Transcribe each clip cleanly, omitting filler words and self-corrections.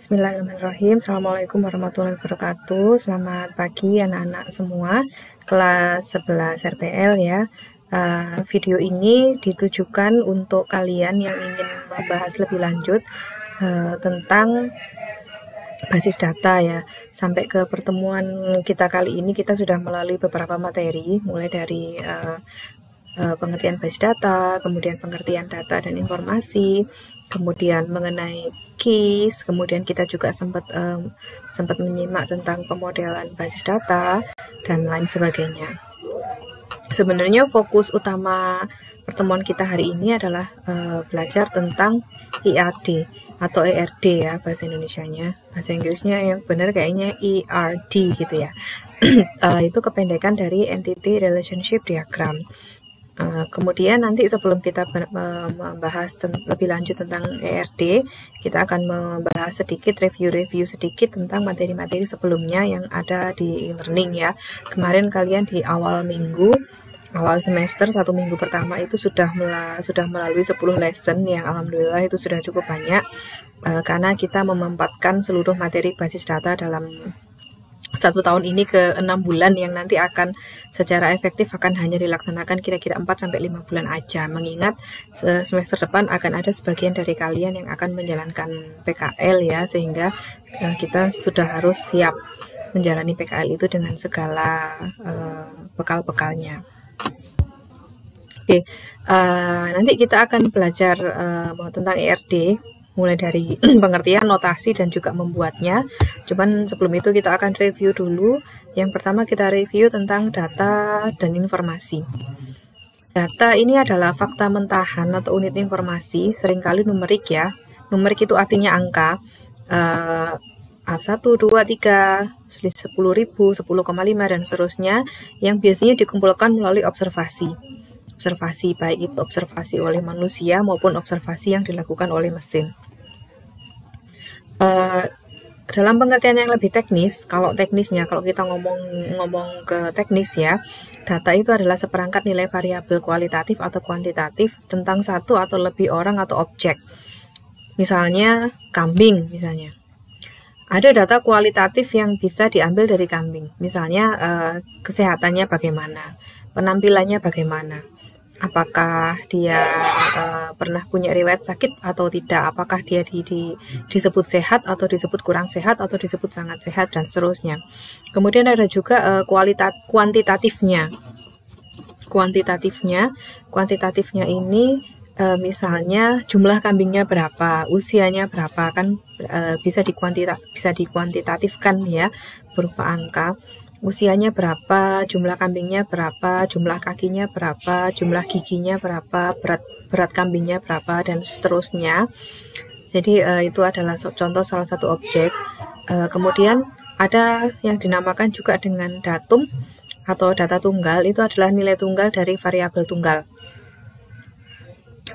Bismillahirrahmanirrahim. Assalamualaikum warahmatullahi wabarakatuh. Selamat pagi anak-anak semua kelas 11 RPL ya. Video ini ditujukan untuk kalian yang ingin membahas lebih lanjut tentang basis data ya. Sampai ke pertemuan kita kali ini kita sudah melalui beberapa materi, mulai dari pengertian basis data, kemudian pengertian data dan informasi, kemudian mengenai keys, kemudian kita juga sempat menyimak tentang pemodelan basis data dan lain sebagainya. Sebenarnya fokus utama pertemuan kita hari ini adalah belajar tentang ERD atau ERD ya bahasa Indonesianya. Bahasa Inggrisnya yang benar kayaknya ERD gitu ya. Itu kependekan dari Entity Relationship Diagram. Kemudian nanti sebelum kita membahas lebih lanjut tentang ERD, kita akan membahas sedikit review sedikit tentang materi-materi sebelumnya yang ada di e-learning ya. Kemarin kalian di awal semester 1 minggu pertama itu sudah melalui 10 lesson yang alhamdulillah itu sudah cukup banyak karena kita memempatkan seluruh materi basis data dalam 1 tahun ini ke 6 bulan yang nanti akan secara efektif akan hanya dilaksanakan kira-kira 4-5 bulan aja, mengingat semester depan akan ada sebagian dari kalian yang akan menjalankan PKL ya, sehingga kita sudah harus siap menjalani PKL itu dengan segala bekal-bekalnya. Oke, nanti kita akan belajar tentang ERD mulai dari pengertian, notasi, dan juga membuatnya. Cuman sebelum itu kita akan review dulu. Yang pertama kita review tentang data dan informasi. Data ini adalah fakta mentahan atau unit informasi, seringkali numerik ya. Numerik itu artinya angka. 1, 2, 3, 10.000, 10,5 dan seterusnya, yang biasanya dikumpulkan melalui observasi. Observasi baik itu observasi oleh manusia maupun observasi yang dilakukan oleh mesin. Dalam pengertian yang lebih teknis, kalau kita ngomong ke teknis ya, data itu adalah seperangkat nilai variabel kualitatif atau kuantitatif tentang satu atau lebih orang atau objek. Misalnya kambing misalnya. Ada data kualitatif yang bisa diambil dari kambing. Misalnya kesehatannya bagaimana, penampilannya bagaimana. Apakah dia pernah punya riwayat sakit atau tidak, apakah dia disebut sehat atau disebut kurang sehat atau disebut sangat sehat dan seterusnya. Kemudian ada juga kuantitatifnya ini misalnya jumlah kambingnya berapa, usianya berapa, kan bisa dikuantitatifkan ya berupa angka. Usianya berapa, jumlah kambingnya berapa, jumlah kakinya berapa, jumlah giginya berapa, berat kambingnya berapa, dan seterusnya. Jadi itu adalah contoh salah satu objek. Kemudian ada yang dinamakan juga dengan datum atau data tunggal. Itu adalah nilai tunggal dari variabel tunggal.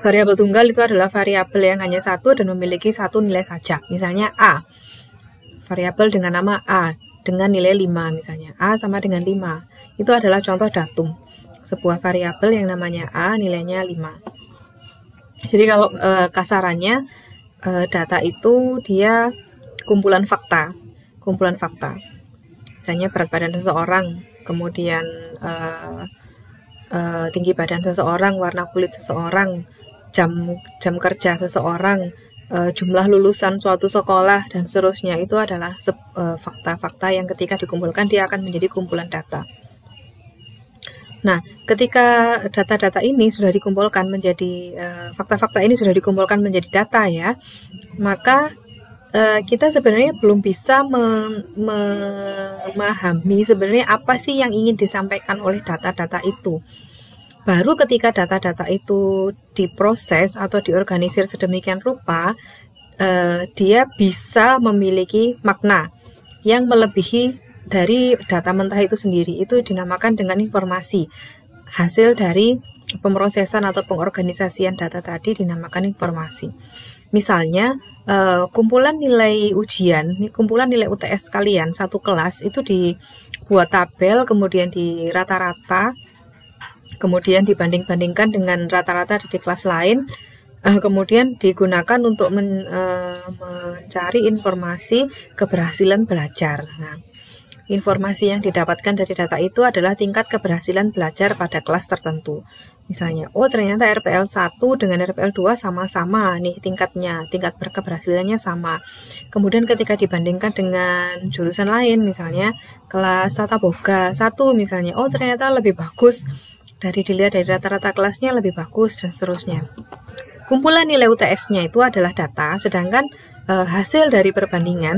Variabel tunggal itu adalah variabel yang hanya satu dan memiliki satu nilai saja. Misalnya A, variabel dengan nama A dengan nilai 5 misalnya, A sama dengan 5, itu adalah contoh datum, sebuah variabel yang namanya A nilainya 5. Jadi kalau kasarannya data itu dia kumpulan fakta, misalnya berat badan seseorang, kemudian tinggi badan seseorang, warna kulit seseorang, jam kerja seseorang, jumlah lulusan suatu sekolah dan seterusnya. Itu adalah fakta-fakta yang ketika dikumpulkan dia akan menjadi kumpulan data. Nah, ketika data-data ini sudah dikumpulkan menjadi fakta-fakta ini sudah dikumpulkan menjadi data ya, maka kita sebenarnya belum bisa memahami sebenarnya apa sih yang ingin disampaikan oleh data-data itu. Baru ketika data-data itu diproses atau diorganisir sedemikian rupa, dia bisa memiliki makna yang melebihi dari data mentah itu sendiri. Itu dinamakan dengan informasi. Hasil dari pemrosesan atau pengorganisasian data tadi dinamakan informasi. Misalnya, kumpulan nilai ujian, kumpulan nilai UTS kalian, satu kelas itu dibuat tabel, kemudian di rata-rata, kemudian dibanding-bandingkan dengan rata-rata di kelas lain, kemudian digunakan untuk mencari informasi keberhasilan belajar. Nah, informasi yang didapatkan dari data itu adalah tingkat keberhasilan belajar pada kelas tertentu. Misalnya, oh ternyata RPL 1 dengan RPL 2 sama-sama nih tingkatnya, tingkat keberhasilannya sama. Kemudian ketika dibandingkan dengan jurusan lain, misalnya kelas Tata Boga 1 misalnya, oh ternyata lebih bagus. Dilihat dari rata-rata kelasnya lebih bagus dan seterusnya. Kumpulan nilai UTS-nya itu adalah data, sedangkan hasil dari perbandingan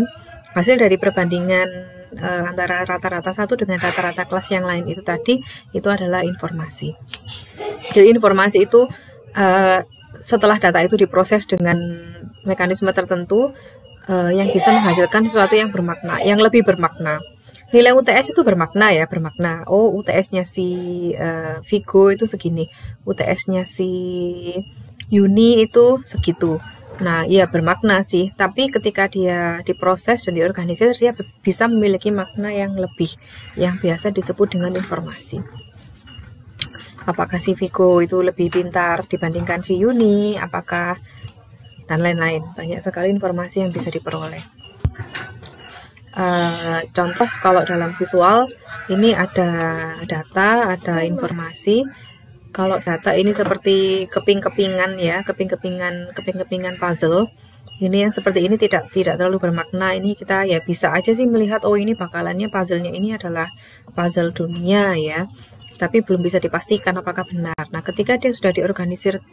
antara rata-rata 1 dengan rata-rata kelas yang lain itu tadi, itu adalah informasi. Jadi informasi itu setelah data itu diproses dengan mekanisme tertentu yang bisa menghasilkan sesuatu yang bermakna, yang lebih bermakna. Nilai UTS itu bermakna ya, bermakna. Oh, UTS-nya si Vigo itu segini, UTS-nya si Yuni itu segitu. Nah, iya bermakna sih, tapi ketika dia diproses dan diorganisir, dia bisa memiliki makna yang lebih, yang biasa disebut dengan informasi. Apakah si Vigo itu lebih pintar dibandingkan si Yuni, apakah, dan lain-lain. Banyak sekali informasi yang bisa diperoleh. Contoh kalau dalam visual, ini ada data, ada informasi. Kalau data ini seperti keping-kepingan ya, keping-kepingan puzzle. Ini yang seperti ini tidak terlalu bermakna. Ini kita ya bisa aja sih melihat, oh ini bakalannya puzzle-nya ini adalah puzzle dunia ya. Tapi belum bisa dipastikan apakah benar. Nah, ketika dia sudah diorganisir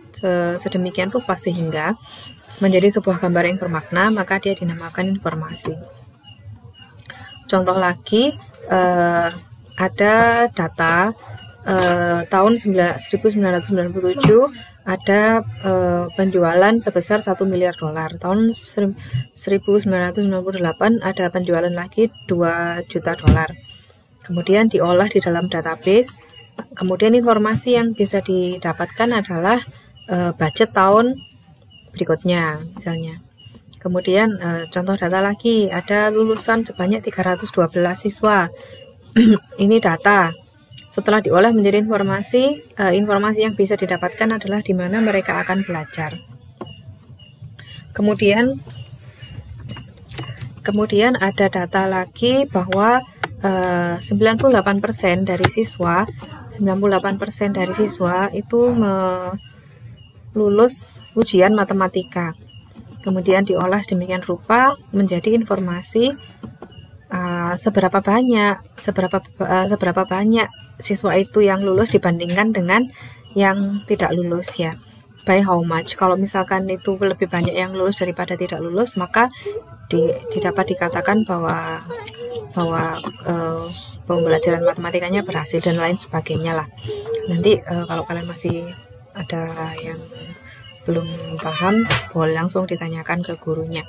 sedemikian rupa sehingga menjadi sebuah gambar yang bermakna, maka dia dinamakan informasi. Contoh lagi, ada data tahun 1997 ada penjualan sebesar 1 miliar dolar. Tahun 1998 ada penjualan lagi 2 juta dolar. Kemudian diolah di dalam database. Kemudian informasi yang bisa didapatkan adalah budget tahun berikutnya misalnya. Kemudian contoh data lagi, ada lulusan sebanyak 312 siswa. Ini data. Setelah diolah menjadi informasi, informasi yang bisa didapatkan adalah di mana mereka akan belajar. Kemudian ada data lagi bahwa 98% dari siswa itu lulus ujian matematika. Kemudian diolah sedemikian rupa menjadi informasi seberapa banyak siswa itu yang lulus dibandingkan dengan yang tidak lulus ya. By how much? Kalau misalkan itu lebih banyak yang lulus daripada tidak lulus, maka dapat dikatakan bahwa pembelajaran matematikanya berhasil dan lain sebagainya lah. Nanti kalau kalian masih ada yang belum paham, boleh langsung ditanyakan ke gurunya.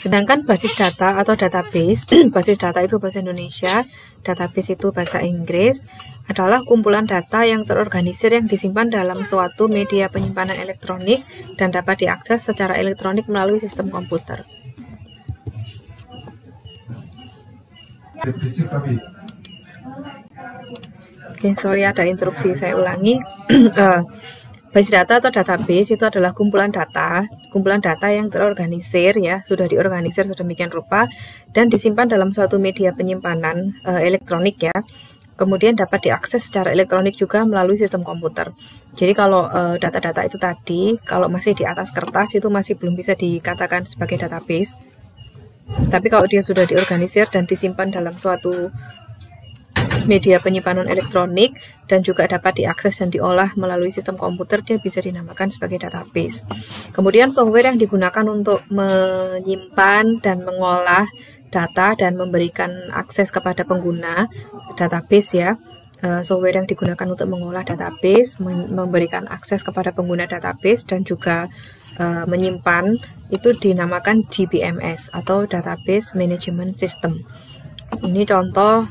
Sedangkan basis data atau database, basis data itu bahasa Indonesia, database itu bahasa Inggris, adalah kumpulan data yang terorganisir yang disimpan dalam suatu media penyimpanan elektronik dan dapat diakses secara elektronik melalui sistem komputer. Oke, sorry ada interupsi, saya ulangi. Basis data atau database itu adalah kumpulan data yang terorganisir ya, sudah diorganisir sedemikian rupa dan disimpan dalam suatu media penyimpanan elektronik ya. Kemudian dapat diakses secara elektronik juga melalui sistem komputer. Jadi kalau data-data itu tadi, kalau masih di atas kertas itu masih belum bisa dikatakan sebagai database. Tapi kalau dia sudah diorganisir dan disimpan dalam suatu media penyimpanan elektronik dan juga dapat diakses dan diolah melalui sistem komputer, dia bisa dinamakan sebagai database. Kemudian software yang digunakan untuk menyimpan dan mengolah data dan memberikan akses kepada pengguna database ya. Software yang digunakan untuk mengolah database, memberikan akses kepada pengguna database dan juga menyimpan itu dinamakan DBMS atau Database Management System. Ini contoh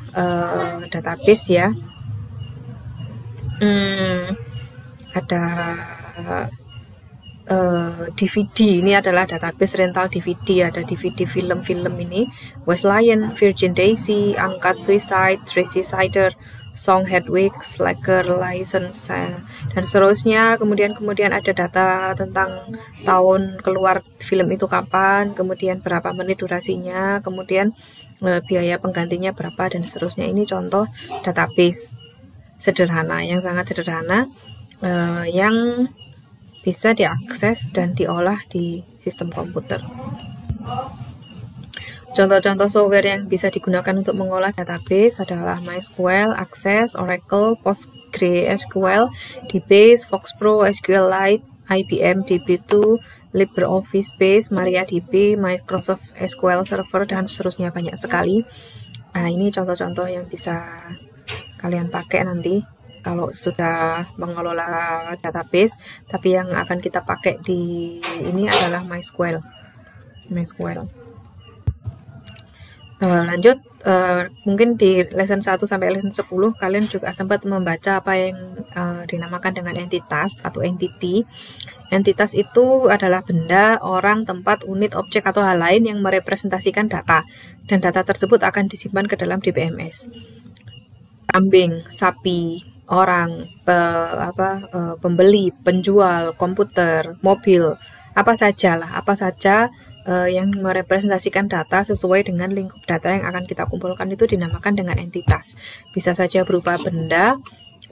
database ya. Ada DVD, ini adalah database rental DVD, ada DVD film-film ini, West Lion, Virgin Daisy, Uncut Suicide, Tracy Sider, Song Hedwig, Slacker, License, dan seterusnya. Kemudian ada data tentang tahun keluar film itu kapan, kemudian berapa menit durasinya, kemudian biaya penggantinya berapa, dan seterusnya. Ini contoh database sederhana, yang sangat sederhana, yang bisa diakses dan diolah di sistem komputer. Contoh-contoh software yang bisa digunakan untuk mengolah database adalah MySQL, Access, Oracle, PostgreSQL, DBase, FoxPro, SQLite, IBM DB2, LibreOffice Base, MariaDB, Microsoft SQL Server, dan seterusnya, banyak sekali. Nah, ini contoh-contoh yang bisa kalian pakai nanti kalau sudah mengelola database, tapi yang akan kita pakai di ini adalah MySQL. Lanjut, mungkin di lesson 1 sampai lesson 10 kalian juga sempat membaca apa yang dinamakan dengan entitas atau entity. Entitas itu adalah benda, orang, tempat, unit, objek, atau hal lain yang merepresentasikan data, dan data tersebut akan disimpan ke dalam DBMS. Kambing, sapi, orang, pembeli, penjual, komputer, mobil, apa saja yang merepresentasikan data sesuai dengan lingkup data yang akan kita kumpulkan itu dinamakan dengan entitas. Bisa saja berupa benda,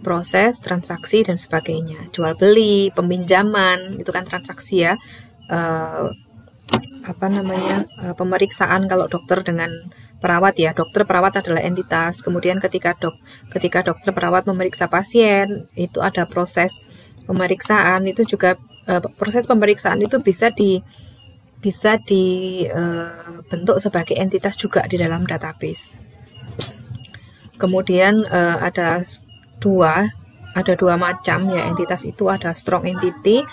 proses, transaksi, dan sebagainya. Jual beli, peminjaman, itu kan transaksi ya. Pemeriksaan kalau dokter dengan perawat ya, dokter perawat adalah entitas. Kemudian ketika dokter perawat memeriksa pasien, itu ada proses pemeriksaan. Itu juga proses pemeriksaan itu bisa dibentuk sebagai entitas juga di dalam database. Kemudian ada dua macam ya entitas itu. Ada strong entity.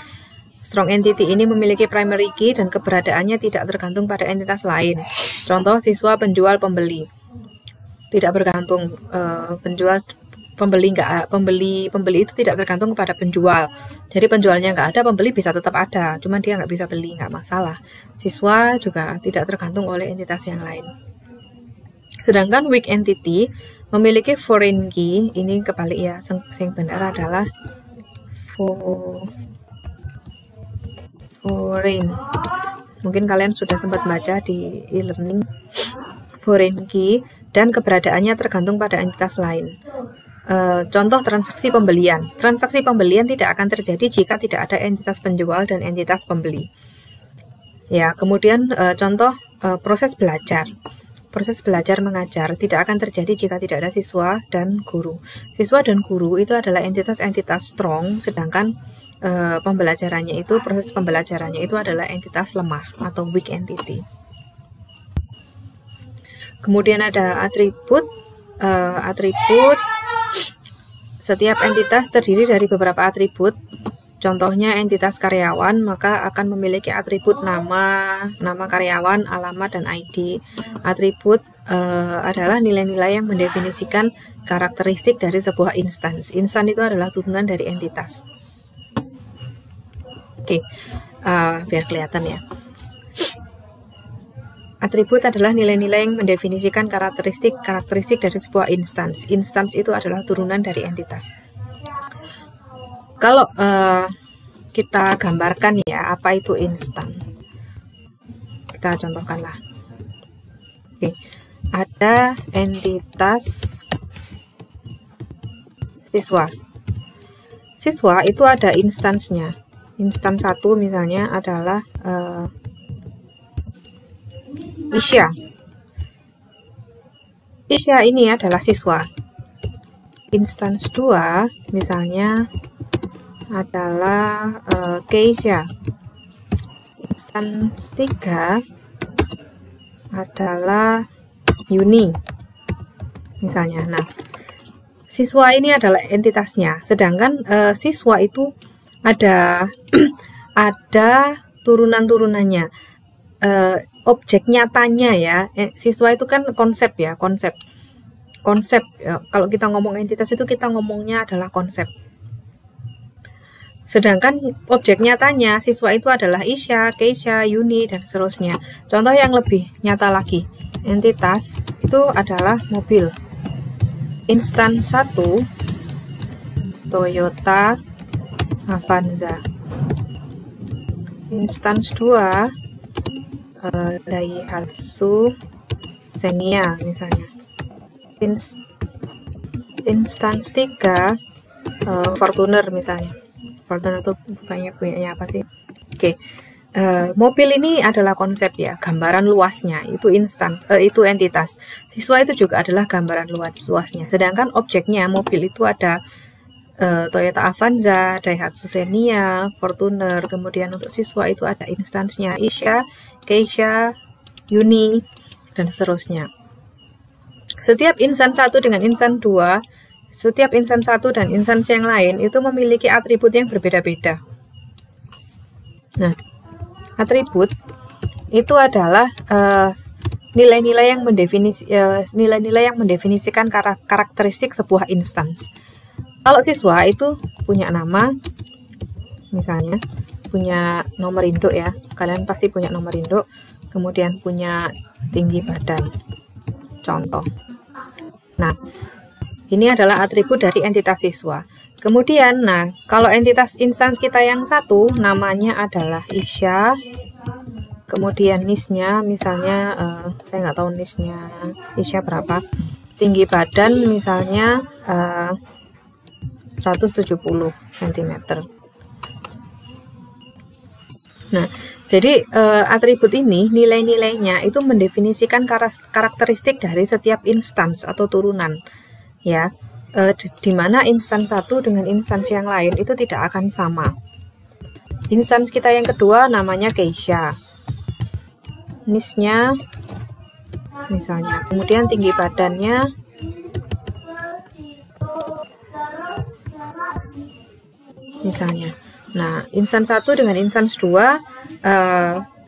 Strong entity ini memiliki primary key dan keberadaannya tidak tergantung pada entitas lain. Contoh, siswa, penjual, pembeli. Tidak bergantung pembeli itu tidak tergantung kepada penjual. Jadi penjualnya nggak ada, pembeli bisa tetap ada, cuman dia nggak bisa beli, nggak masalah. Siswa juga tidak tergantung oleh entitas yang lain. Sedangkan weak entity memiliki foreign key. Ini kebalik ya, yang benar adalah foreign. Mungkin kalian sudah sempat baca di e-learning. Foreign key dan keberadaannya tergantung pada entitas lain. Contoh transaksi pembelian. Transaksi pembelian tidak akan terjadi jika tidak ada entitas penjual dan entitas pembeli. Ya, kemudian contoh proses belajar. Proses belajar mengajar tidak akan terjadi jika tidak ada siswa dan guru. Siswa dan guru itu adalah entitas-entitas strong, sedangkan proses pembelajarannya itu adalah entitas lemah atau weak entity. Kemudian ada atribut. Setiap entitas terdiri dari beberapa atribut. Contohnya entitas karyawan, maka akan memiliki atribut nama karyawan, alamat, dan ID. Atribut adalah nilai-nilai yang mendefinisikan karakteristik dari sebuah instans. Instans itu adalah turunan dari entitas. Oke, biar kelihatan ya. Atribut adalah nilai-nilai yang mendefinisikan karakteristik dari sebuah instans. Instans itu adalah turunan dari entitas. Kalau kita gambarkan ya, apa itu instan? Kita contohkanlah. Oke, ada entitas siswa. Siswa itu ada instansnya. Instans 1 misalnya adalah Isya. Isya ini adalah siswa. Instans 2 misalnya adalah Keisha. Instans 3 adalah Yuni misalnya. Nah, siswa ini adalah entitasnya, sedangkan siswa itu ada turunan-turunannya. Objek nyatanya ya, siswa itu kan konsep ya, konsep ya. Kalau kita ngomong entitas itu kita ngomongnya adalah konsep, sedangkan objek nyatanya siswa itu adalah Isya, Keisha, Yuni, dan seterusnya. Contoh yang lebih nyata lagi, entitas itu adalah mobil. Instance 1 Toyota Avanza, instance 2 Daihatsu Xenia misalnya, instance 3 Fortuner misalnya. Fortuner itu bukannya punyanya apa sih? Oke. Mobil ini adalah konsep ya, gambaran luasnya itu itu entitas. Siswa itu juga adalah gambaran luasnya. Sedangkan objeknya mobil itu ada Toyota Avanza, Daihatsu Xenia, Fortuner. Kemudian untuk siswa itu ada instansnya Isha, Keisha, Uni, dan seterusnya. Setiap instans 1 dengan instans 2, setiap instans 1 dan instans yang lain itu memiliki atribut yang berbeda-beda. Nah, atribut itu adalah nilai-nilai yang mendefinisikan karakteristik sebuah instans. Kalau siswa itu punya nama, misalnya punya nomor induk ya, kalian pasti punya nomor induk, kemudian punya tinggi badan, contoh. Nah, ini adalah atribut dari entitas siswa. Kemudian, nah, kalau entitas instans kita yang satu, namanya adalah Isya, kemudian NIS-nya, misalnya, saya nggak tahu NIS-nya Isya berapa, tinggi badan misalnya 170 cm. Nah, jadi atribut ini, nilai-nilainya itu mendefinisikan karakteristik dari setiap instans atau turunan, ya. Di mana instans 1 dengan instans yang lain itu tidak akan sama. Instans kita yang kedua namanya Keisha, NIS-nya misalnya, kemudian tinggi badannya misalnya. Nah, instans 1 dengan instans 2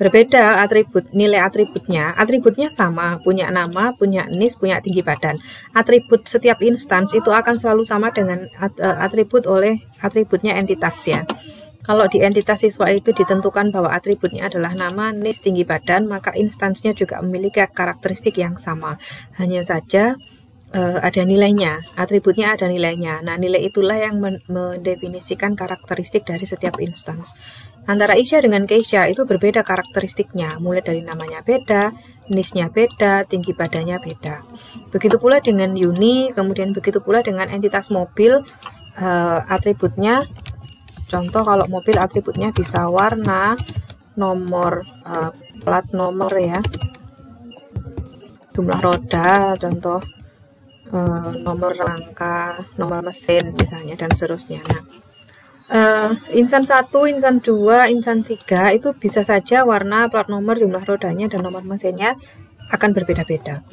berbeda atribut, nilai atributnya sama, punya nama, punya NIS, punya tinggi badan. Atribut setiap instans itu akan selalu sama dengan atributnya entitas ya. Kalau di entitas siswa itu ditentukan bahwa atributnya adalah nama, NIS, tinggi badan, maka instansnya juga memiliki karakteristik yang sama. Hanya saja ada nilainya, atributnya ada nilainya. Nah, nilai itulah yang mendefinisikan karakteristik dari setiap instans. Antara Isya dengan Keisha itu berbeda karakteristiknya, mulai dari namanya beda, NIS-nya beda, tinggi badannya beda. Begitu pula dengan Uni, kemudian begitu pula dengan entitas mobil, atributnya, contoh kalau mobil atributnya bisa warna, nomor, plat nomor ya, jumlah roda, contoh, nomor rangka, nomor mesin misalnya, dan seterusnya. Nah, instans 1, instans 2, instans 3 itu bisa saja warna, plat nomor, jumlah rodanya, dan nomor mesinnya akan berbeda-beda.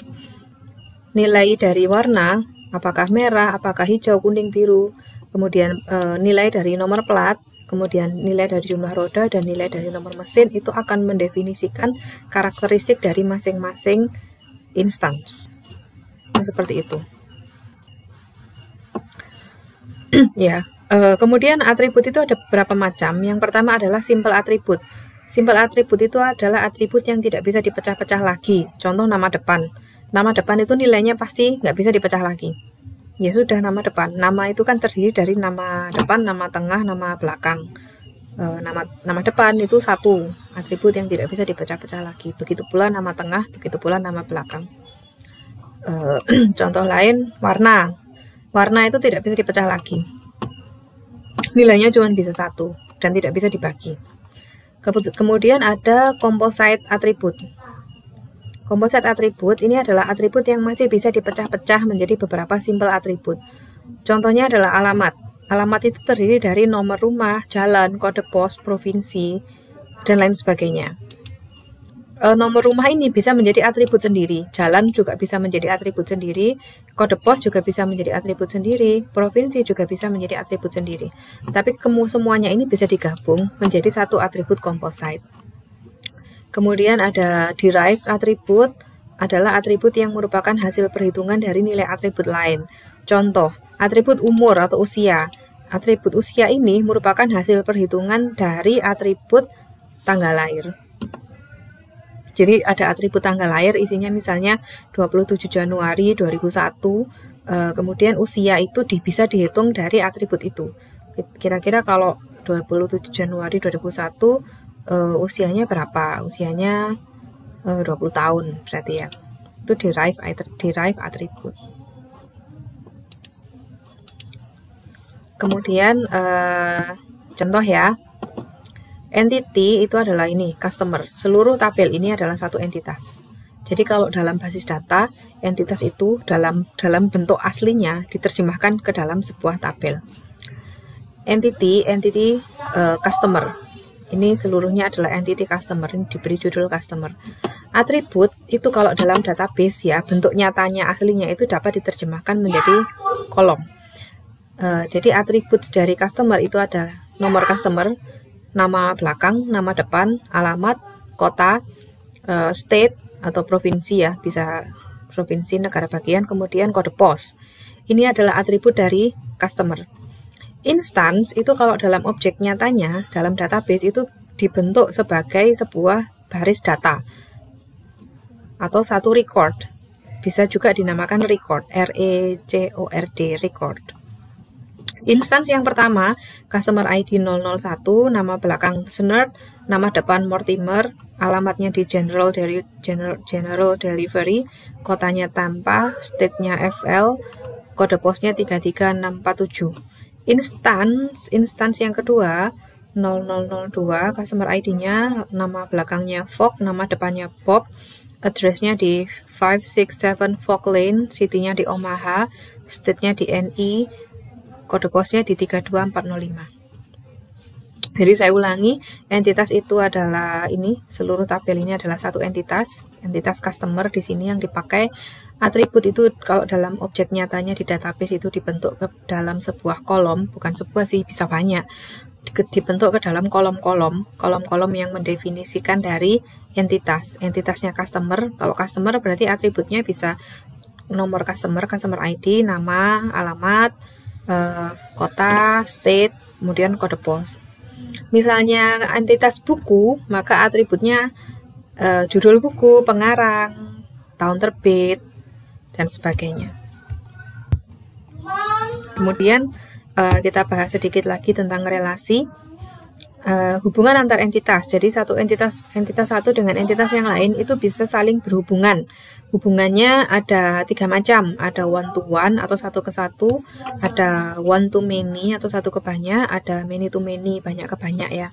Nilai dari warna, apakah merah, apakah hijau, kuning, biru, kemudian nilai dari nomor plat, kemudian nilai dari jumlah roda, dan nilai dari nomor mesin itu akan mendefinisikan karakteristik dari masing-masing instans. Seperti itu ya. Kemudian atribut itu ada beberapa macam. Yang pertama adalah simple atribut. Simple atribut itu adalah atribut yang tidak bisa dipecah-pecah lagi. Contoh nama depan. Nama depan itu nilainya pasti nggak bisa dipecah lagi. Ya sudah, nama depan. Nama itu kan terdiri dari nama depan, nama tengah, nama belakang. Nama depan itu satu atribut yang tidak bisa dipecah-pecah lagi. Begitu pula nama tengah, begitu pula nama belakang. Contoh lain, warna. Warna itu tidak bisa dipecah lagi. Nilainya cuma bisa satu dan tidak bisa dibagi. Kemudian ada composite atribut. Composite atribut ini adalah atribut yang masih bisa dipecah-pecah menjadi beberapa simple atribut. Contohnya adalah alamat. Alamat itu terdiri dari nomor rumah, jalan, kode pos, provinsi, dan lain sebagainya. Nomor rumah ini bisa menjadi atribut sendiri, jalan juga bisa menjadi atribut sendiri, kode pos juga bisa menjadi atribut sendiri, provinsi juga bisa menjadi atribut sendiri. Tapi semuanya ini bisa digabung menjadi satu atribut composite. Kemudian ada derived atribut, adalah atribut yang merupakan hasil perhitungan dari nilai atribut lain. Contoh, atribut umur atau usia. Atribut usia ini merupakan hasil perhitungan dari atribut tanggal lahir. Jadi ada atribut tanggal lahir, isinya misalnya 27 Januari 2001, kemudian usia itu bisa dihitung dari atribut itu. Kira-kira kalau 27 Januari 2001, usianya berapa? Usianya 20 tahun berarti ya. Itu derive atribut. Kemudian contoh ya. Entity itu adalah ini, customer. Seluruh tabel ini adalah satu entitas. Jadi kalau dalam basis data, entitas itu dalam bentuk aslinya diterjemahkan ke dalam sebuah tabel. Entity customer. Ini seluruhnya adalah entity customer, ini diberi judul customer. Atribut itu kalau dalam database ya, bentuk nyatanya aslinya itu dapat diterjemahkan menjadi kolom. Jadi atribut dari customer itu ada nomor customer, nama belakang, nama depan, alamat, kota, state atau provinsi ya, bisa provinsi, negara bagian, kemudian kode pos. Ini adalah atribut dari customer. Instance itu kalau dalam objek nyatanya, dalam database itu dibentuk sebagai sebuah baris data atau satu record. Bisa juga dinamakan record, R-E-C-O-R-D, record. Instance yang pertama, customer ID 001, nama belakang Snert, nama depan Mortimer, alamatnya di General Delivery, kotanya Tampa, state-nya FL, kode posnya 33647. Instance yang kedua, 0002, customer ID-nya, nama belakangnya Fog, nama depannya Bob, address-nya di 567 Fog Lane, city-nya di Omaha, state-nya di NE, kode posnya di 32405. Jadi saya ulangi, entitas itu adalah ini, seluruh tabel ini adalah satu entitas customer di sini yang dipakai. Atribut itu kalau dalam objek nyatanya di database itu dibentuk ke dalam sebuah kolom, bukan sebuah sih, bisa banyak. Dibentuk ke dalam kolom-kolom yang mendefinisikan dari entitasnya customer. Kalau customer berarti atributnya bisa nomor customer ID, nama, alamat, kota, state, kemudian kode pos. Misalnya entitas buku, maka atributnya judul buku, pengarang, tahun terbit, dan sebagainya. Kemudian kita bahas sedikit lagi tentang relasi. Hubungan antar entitas. Jadi satu entitas satu dengan entitas yang lain itu bisa saling berhubungan. Hubungannya ada 3 macam. Ada one to one atau satu ke satu, ada one to many atau satu ke banyak, ada many to many, banyak ke banyak ya.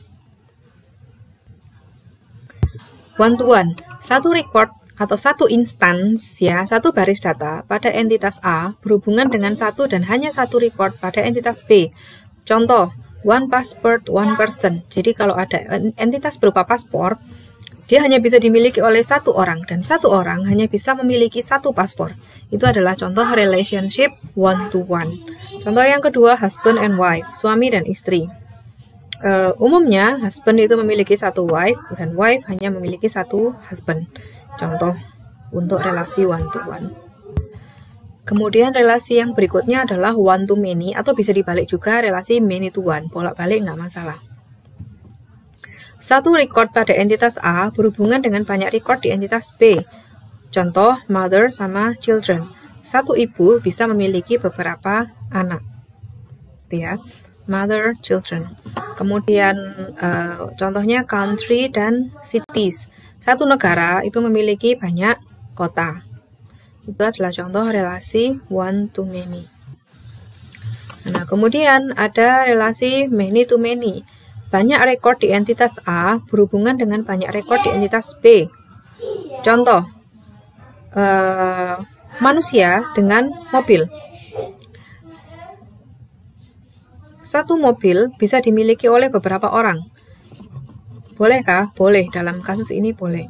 One to one, satu record atau satu instance ya, satu baris data pada entitas A berhubungan dengan satu dan hanya satu record pada entitas B. Contoh, one passport, one person. Jadi kalau ada entitas berupa paspor, dia hanya bisa dimiliki oleh satu orang dan satu orang hanya bisa memiliki satu paspor. Itu adalah contoh relationship one to one. Contoh yang kedua, husband and wife, suami dan istri. Umumnya husband itu memiliki satu wife dan wife hanya memiliki satu husband. Contoh untuk relasi one to one. Kemudian relasi yang berikutnya adalah one to many atau bisa dibalik juga relasi many to one. Bolak-balik nggak masalah. Satu record pada entitas A berhubungan dengan banyak record di entitas B. Contoh mother sama children. Satu ibu bisa memiliki beberapa anak. Itu ya. Mother, children. Kemudian contohnya country dan cities. Satu negara itu memiliki banyak kota. Itu adalah contoh relasi one to many. Nah, kemudian ada relasi many to many. Banyak rekor di entitas A berhubungan dengan banyak rekor di entitas B. Contoh, manusia dengan mobil. Satu mobil bisa dimiliki oleh beberapa orang. Bolehkah? Boleh, dalam kasus ini boleh.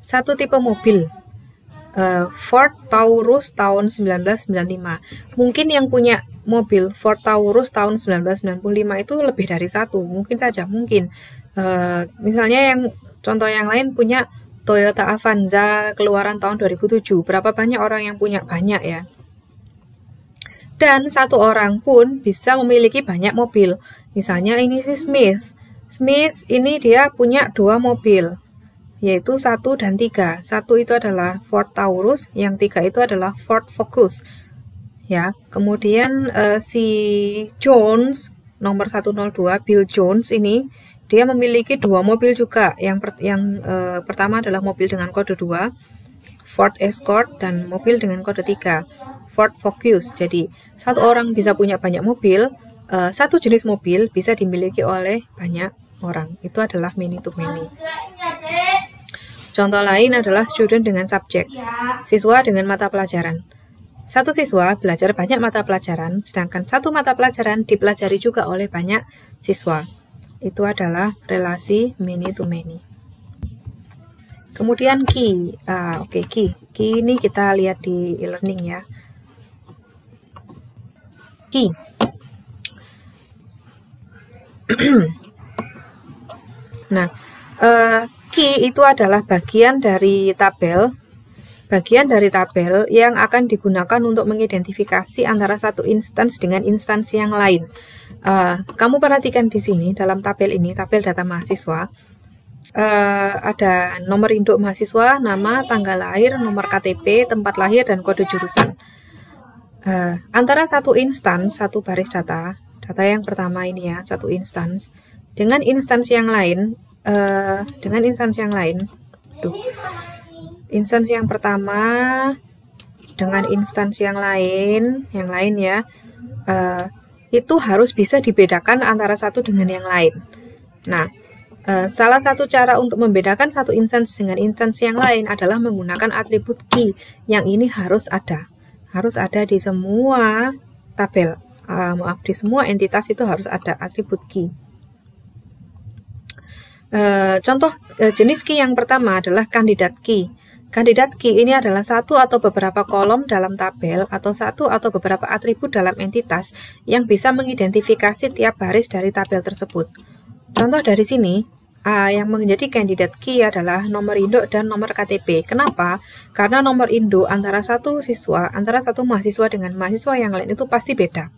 Satu tipe mobil, Ford Taurus tahun 1995. Mungkin yang punya mobil Ford Taurus tahun 1995 itu lebih dari satu, mungkin saja, mungkin. Misalnya yang contoh yang lain punya Toyota Avanza keluaran tahun 2007. Berapa banyak orang yang punya? Banyak ya. Dan satu orang pun bisa memiliki banyak mobil. Misalnya ini si Smith. Smith ini dia punya 2 mobil. yaitu 1 dan 3. 1 itu adalah Ford Taurus, yang 3 itu adalah Ford Focus. Ya, kemudian si Jones nomor 102, Bill Jones ini dia memiliki 2 mobil juga. Yang pertama adalah mobil dengan kode 2, Ford Escort, dan mobil dengan kode 3, Ford Focus. Jadi satu orang bisa punya banyak mobil, satu jenis mobil bisa dimiliki oleh banyak orang. Itu adalah many to many. Contoh lain adalah student dengan subjek, siswa dengan mata pelajaran. Satu siswa belajar banyak mata pelajaran, sedangkan satu mata pelajaran dipelajari juga oleh banyak siswa. Itu adalah relasi many to many. Kemudian key. Key. Key ini kita lihat di e-learning ya. Key. Nah, key itu adalah bagian dari tabel yang akan digunakan untuk mengidentifikasi antara satu instans dengan instansi yang lain. Kamu perhatikan di sini dalam tabel ini, tabel data mahasiswa, ada nomor induk mahasiswa, nama, tanggal lahir, nomor KTP, tempat lahir, dan kode jurusan. Antara satu instans, satu baris data yang pertama ini ya, satu instans dengan instansi yang lain, instansi yang pertama dengan instansi yang lain ya, itu harus bisa dibedakan antara satu dengan yang lain. Nah, salah satu cara untuk membedakan satu instansi dengan instansi yang lain adalah menggunakan atribut key. Yang ini harus ada di semua tabel, di semua entitas itu harus ada atribut key. Contoh jenis key yang pertama adalah kandidat key. Kandidat key ini adalah satu atau beberapa kolom dalam tabel atau satu atau beberapa atribut dalam entitas yang bisa mengidentifikasi tiap baris dari tabel tersebut. Contoh dari sini, yang menjadi kandidat key adalah nomor induk dan nomor KTP. Kenapa? Karena nomor induk antara satu mahasiswa dengan mahasiswa yang lain itu pasti beda.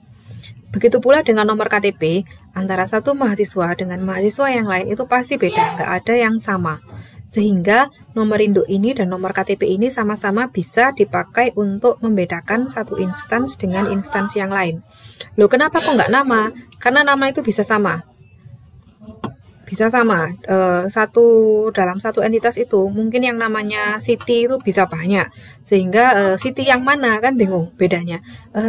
Begitu pula dengan nomor KTP, antara satu mahasiswa dengan mahasiswa yang lain itu pasti beda, nggak ada yang sama. Sehingga nomor induk ini dan nomor KTP ini sama-sama bisa dipakai untuk membedakan satu instans dengan instansi yang lain. Loh, kenapa kok nggak nama? Karena nama itu bisa sama. Dalam satu entitas itu mungkin yang namanya Siti itu bisa banyak, sehingga Siti yang mana kan bingung bedanya,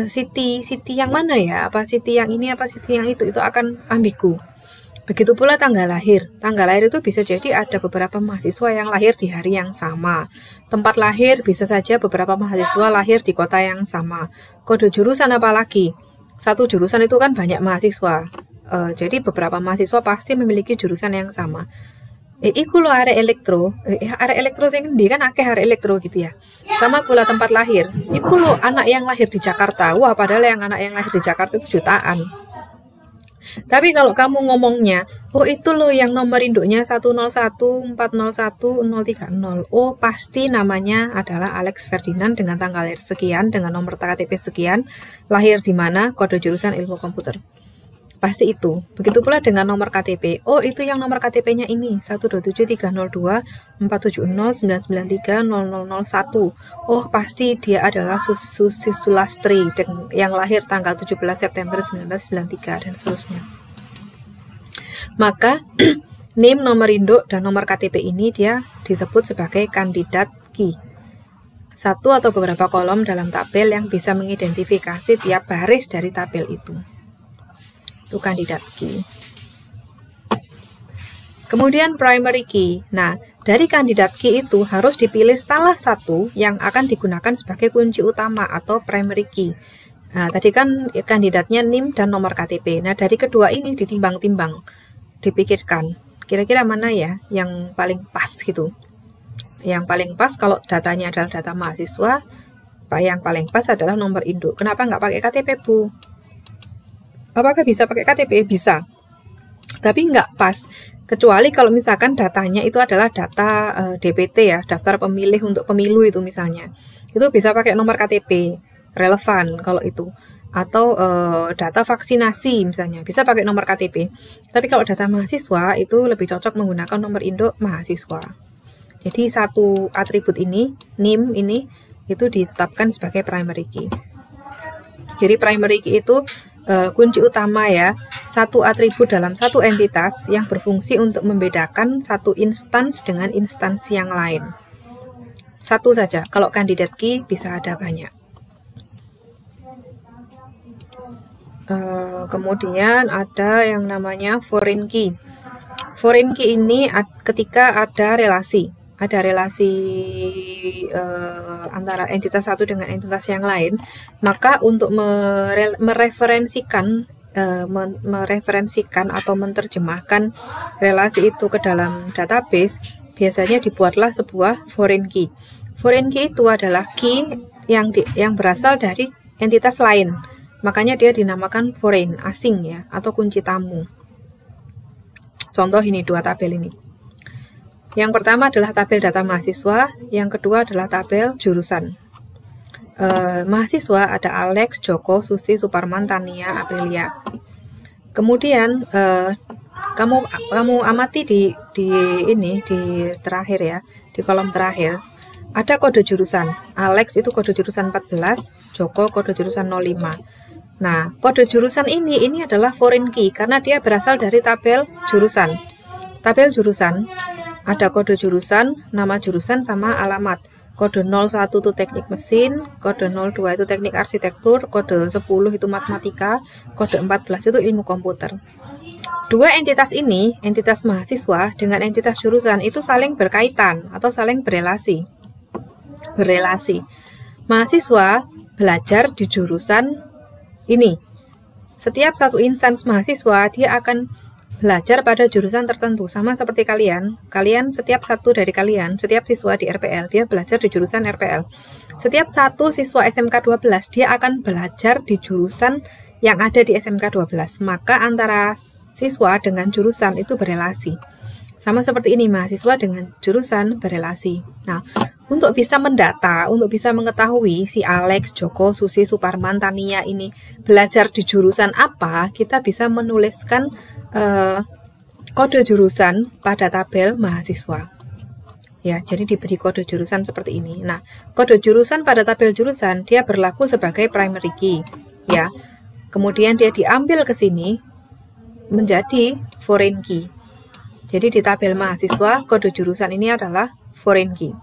Siti yang mana ya, apa Siti yang ini apa Siti yang itu akan ambigu. Begitu pula tanggal lahir itu bisa jadi ada beberapa mahasiswa yang lahir di hari yang sama. Tempat lahir bisa saja beberapa mahasiswa lahir di kota yang sama. Kode jurusan apalagi, satu jurusan itu kan banyak mahasiswa. Jadi beberapa mahasiswa pasti memiliki jurusan yang sama. Iku lo area elektro sing endi kan akeh area elektro gitu ya. Sama pula tempat lahir. Iku lo anak yang lahir di Jakarta. Wah, padahal anak yang lahir di Jakarta itu jutaan. Tapi kalau kamu ngomongnya, oh itu lo yang nomor induknya 101 401 030. Oh, pasti namanya adalah Alex Ferdinand dengan tanggal lahir sekian, dengan nomor KTP sekian, lahir di mana, kode jurusan ilmu komputer. Pasti itu. Begitu pula dengan nomor KTP. Oh, itu yang nomor KTP-nya ini 127302470993001. Oh, pasti dia adalah Susi Sulastri yang lahir tanggal 17 September 1993 dan seterusnya. Maka name, nomor induk, dan nomor KTP ini dia disebut sebagai kandidat key. Satu atau beberapa kolom dalam tabel yang bisa mengidentifikasi tiap baris dari tabel itu. Itu kandidat key. Kemudian primary key. Nah, dari kandidat key itu harus dipilih salah satu yang akan digunakan sebagai kunci utama atau primary key. Nah, tadi kan kandidatnya NIM dan nomor KTP. Nah, dari kedua ini ditimbang-timbang, dipikirkan kira-kira mana ya yang paling pas gitu. Yang paling pas kalau datanya adalah data mahasiswa, yang paling pas adalah nomor induk. Kenapa nggak pakai KTP, Bu? Apakah bisa pakai KTP? Bisa. Tapi nggak pas. Kecuali kalau misalkan datanya itu adalah data DPT ya, daftar pemilih untuk pemilu itu misalnya. Itu bisa pakai nomor KTP, relevan kalau itu. Atau data vaksinasi misalnya, bisa pakai nomor KTP. Tapi kalau data mahasiswa itu lebih cocok menggunakan nomor induk mahasiswa. Jadi satu atribut ini, name ini, itu ditetapkan sebagai primary key. Jadi primary key itu kunci utama ya, satu atribut dalam satu entitas yang berfungsi untuk membedakan satu instance dengan instansi yang lain. Satu saja, kalau candidate key bisa ada banyak. Kemudian ada yang namanya foreign key. Foreign key ini ketika ada relasi antara entitas satu dengan entitas yang lain, maka untuk mereferensikan atau menerjemahkan relasi itu ke dalam database, biasanya dibuatlah sebuah foreign key. Foreign key itu adalah key yang berasal dari entitas lain. Makanya dia dinamakan foreign, asing ya, atau kunci tamu. Contoh ini dua tabel ini. Yang pertama adalah tabel data mahasiswa, yang kedua adalah tabel jurusan. Mahasiswa ada Alex, Joko, Susi, Suparman, Tania, Aprilia. Kemudian kamu amati di terakhir ya, di kolom terakhir. Ada kode jurusan. Alex itu kode jurusan 14, Joko kode jurusan 05. Nah, kode jurusan ini adalah foreign key karena dia berasal dari tabel jurusan. Tabel jurusan ada kode jurusan, nama jurusan sama alamat. Kode 01 itu teknik mesin, kode 02 itu teknik arsitektur, kode 10 itu matematika, kode 14 itu ilmu komputer. Dua entitas ini, entitas mahasiswa dengan entitas jurusan itu saling berkaitan atau saling berelasi. Mahasiswa belajar di jurusan ini. Setiap satu instance mahasiswa dia akan belajar pada jurusan tertentu, sama seperti kalian. Setiap siswa di RPL dia belajar di jurusan RPL. Setiap satu siswa SMK 12 dia akan belajar di jurusan yang ada di SMK 12. Maka antara siswa dengan jurusan itu berelasi. Sama seperti ini, mahasiswa dengan jurusan berelasi. Nah, untuk bisa mendata, untuk bisa mengetahui si Alex, Joko, Susi, Suparman, Tania ini belajar di jurusan apa, kita bisa menuliskan kode jurusan pada tabel mahasiswa. Ya, jadi diberi kode jurusan seperti ini. Nah, kode jurusan pada tabel jurusan dia berlaku sebagai primary key. Ya, kemudian dia diambil ke sini menjadi foreign key. Jadi di tabel mahasiswa, kode jurusan ini adalah foreign key.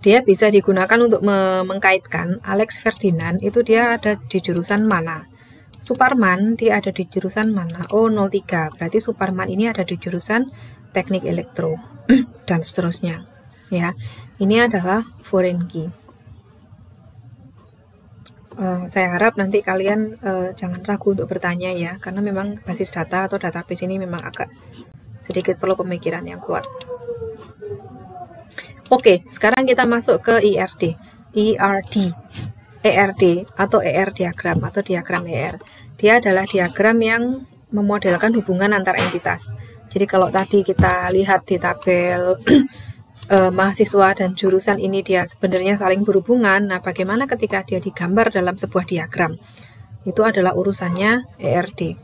Dia bisa digunakan untuk mengkaitkan Alex Ferdinand itu dia ada di jurusan mana. Suparman dia ada di jurusan mana. Oh, 03. Berarti Suparman ini ada di jurusan teknik elektro dan seterusnya. Ya, ini adalah foreign key. Saya harap nanti kalian jangan ragu untuk bertanya ya, karena memang basis data atau database ini memang agak sedikit perlu pemikiran yang kuat. Oke, sekarang kita masuk ke ERD atau ER diagram atau diagram ER. Dia adalah diagram yang memodelkan hubungan antar entitas. Jadi kalau tadi kita lihat di tabel mahasiswa dan jurusan ini dia sebenarnya saling berhubungan. Nah, bagaimana ketika dia digambar dalam sebuah diagram? Itu adalah urusannya ERD.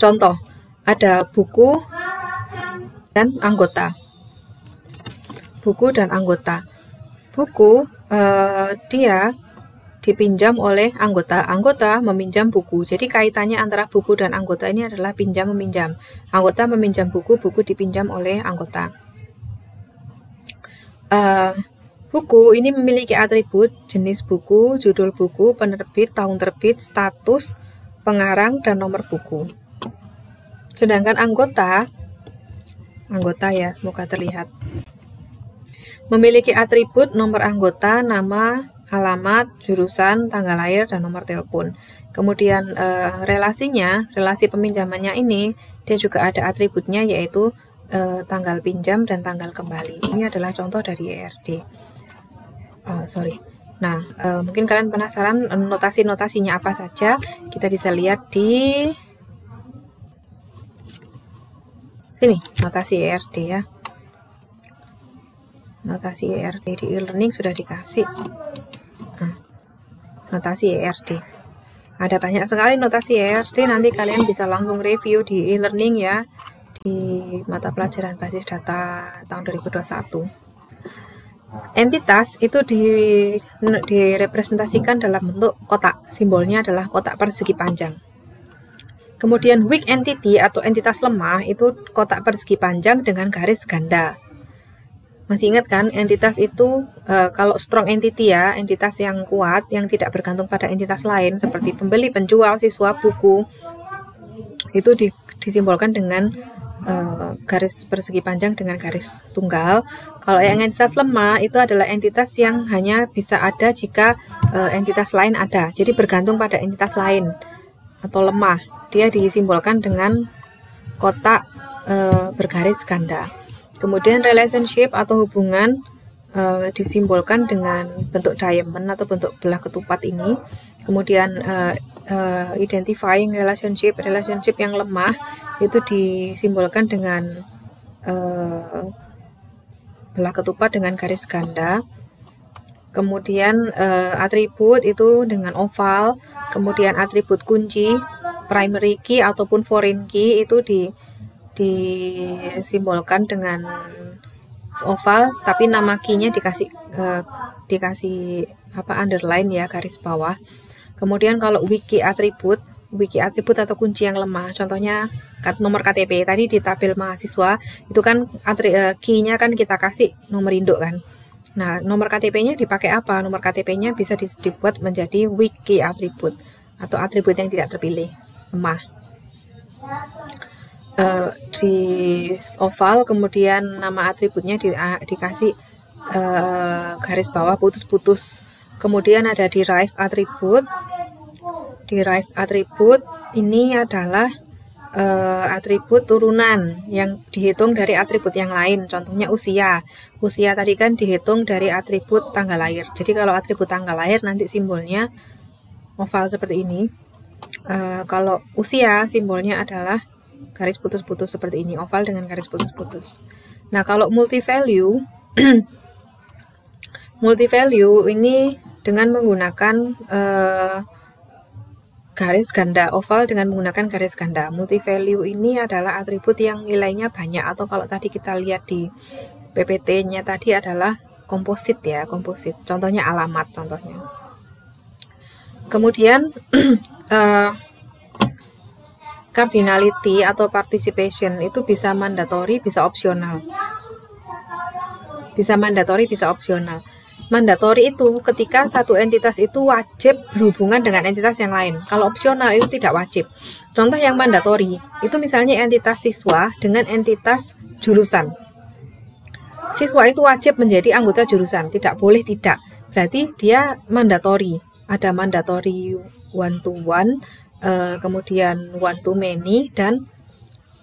Contoh, ada buku dan anggota. Buku dan anggota. Buku dia dipinjam oleh anggota. Anggota meminjam buku. Jadi kaitannya antara buku dan anggota ini adalah pinjam-meminjam. Anggota meminjam buku, buku dipinjam oleh anggota. Buku ini memiliki atribut jenis buku, judul buku, penerbit, tahun terbit, status, pengarang, dan nomor buku. Sedangkan anggota ya, semoga terlihat, memiliki atribut nomor anggota, nama, alamat, jurusan, tanggal lahir, dan nomor telepon. Kemudian relasi peminjamannya ini, dia juga ada atributnya yaitu tanggal pinjam dan tanggal kembali. Ini adalah contoh dari ERD. Nah, mungkin kalian penasaran notasi-notasinya apa saja. Kita bisa lihat di sini, notasi ERD ya. Notasi ERD di e-learning sudah dikasih. Notasi ERD. Ada banyak sekali notasi ERD, nanti kalian bisa langsung review di e-learning ya. di mata pelajaran basis data tahun 2021. Entitas itu direpresentasikan dalam bentuk kotak. Simbolnya adalah kotak persegi panjang. Kemudian weak entity atau entitas lemah itu kotak persegi panjang dengan garis ganda. Masih ingat kan, entitas itu kalau strong entity ya, entitas yang kuat, yang tidak bergantung pada entitas lain, seperti pembeli, penjual, siswa, buku, itu disimbolkan dengan garis persegi panjang dengan garis tunggal. Kalau yang entitas lemah itu adalah entitas yang hanya bisa ada jika entitas lain ada, jadi bergantung pada entitas lain atau lemah. Dia disimbolkan dengan kotak bergaris ganda. Kemudian relationship atau hubungan disimbolkan dengan bentuk diamond atau bentuk belah ketupat ini. Kemudian identifying relationship yang lemah itu disimbolkan dengan belah ketupat dengan garis ganda. Kemudian atribut itu dengan oval. Kemudian atribut kunci, primary key ataupun foreign key itu disimbolkan dengan oval, tapi nama key-nya dikasih underline ya, garis bawah. Kemudian kalau wiki atribut atau kunci yang lemah, contohnya nomor KTP tadi di tabel mahasiswa itu kan key-nya kan kita kasih nomor induk kan. Nah, nomor KTP-nya dipakai apa? Nomor KTP-nya bisa dibuat menjadi wiki atribut atau atribut yang tidak terpilih, lemah. Di oval, kemudian nama atributnya dikasih garis bawah putus-putus. Kemudian ada derive atribut. Derive atribut ini adalah atribut turunan yang dihitung dari atribut yang lain. Contohnya usia. Usia tadi kan dihitung dari atribut tanggal lahir. Jadi kalau atribut tanggal lahir nanti simbolnya oval seperti ini. Kalau usia simbolnya adalah garis putus-putus seperti ini, oval dengan garis putus-putus. Nah, kalau multi-value ini dengan menggunakan garis ganda, oval dengan menggunakan garis ganda. Multi-value ini adalah atribut yang nilainya banyak, atau kalau tadi kita lihat di PPT-nya tadi adalah komposit ya, komposit. Contohnya alamat, contohnya. Kemudian cardinality atau participation itu bisa mandatory, bisa opsional. Bisa mandatory, bisa opsional. Mandatory itu ketika satu entitas itu wajib berhubungan dengan entitas yang lain. Kalau opsional itu tidak wajib. Contoh yang mandatory itu misalnya entitas siswa dengan entitas jurusan. Siswa itu wajib menjadi anggota jurusan, tidak boleh tidak. Berarti dia mandatory. Ada mandatory one to one, kemudian one to many, dan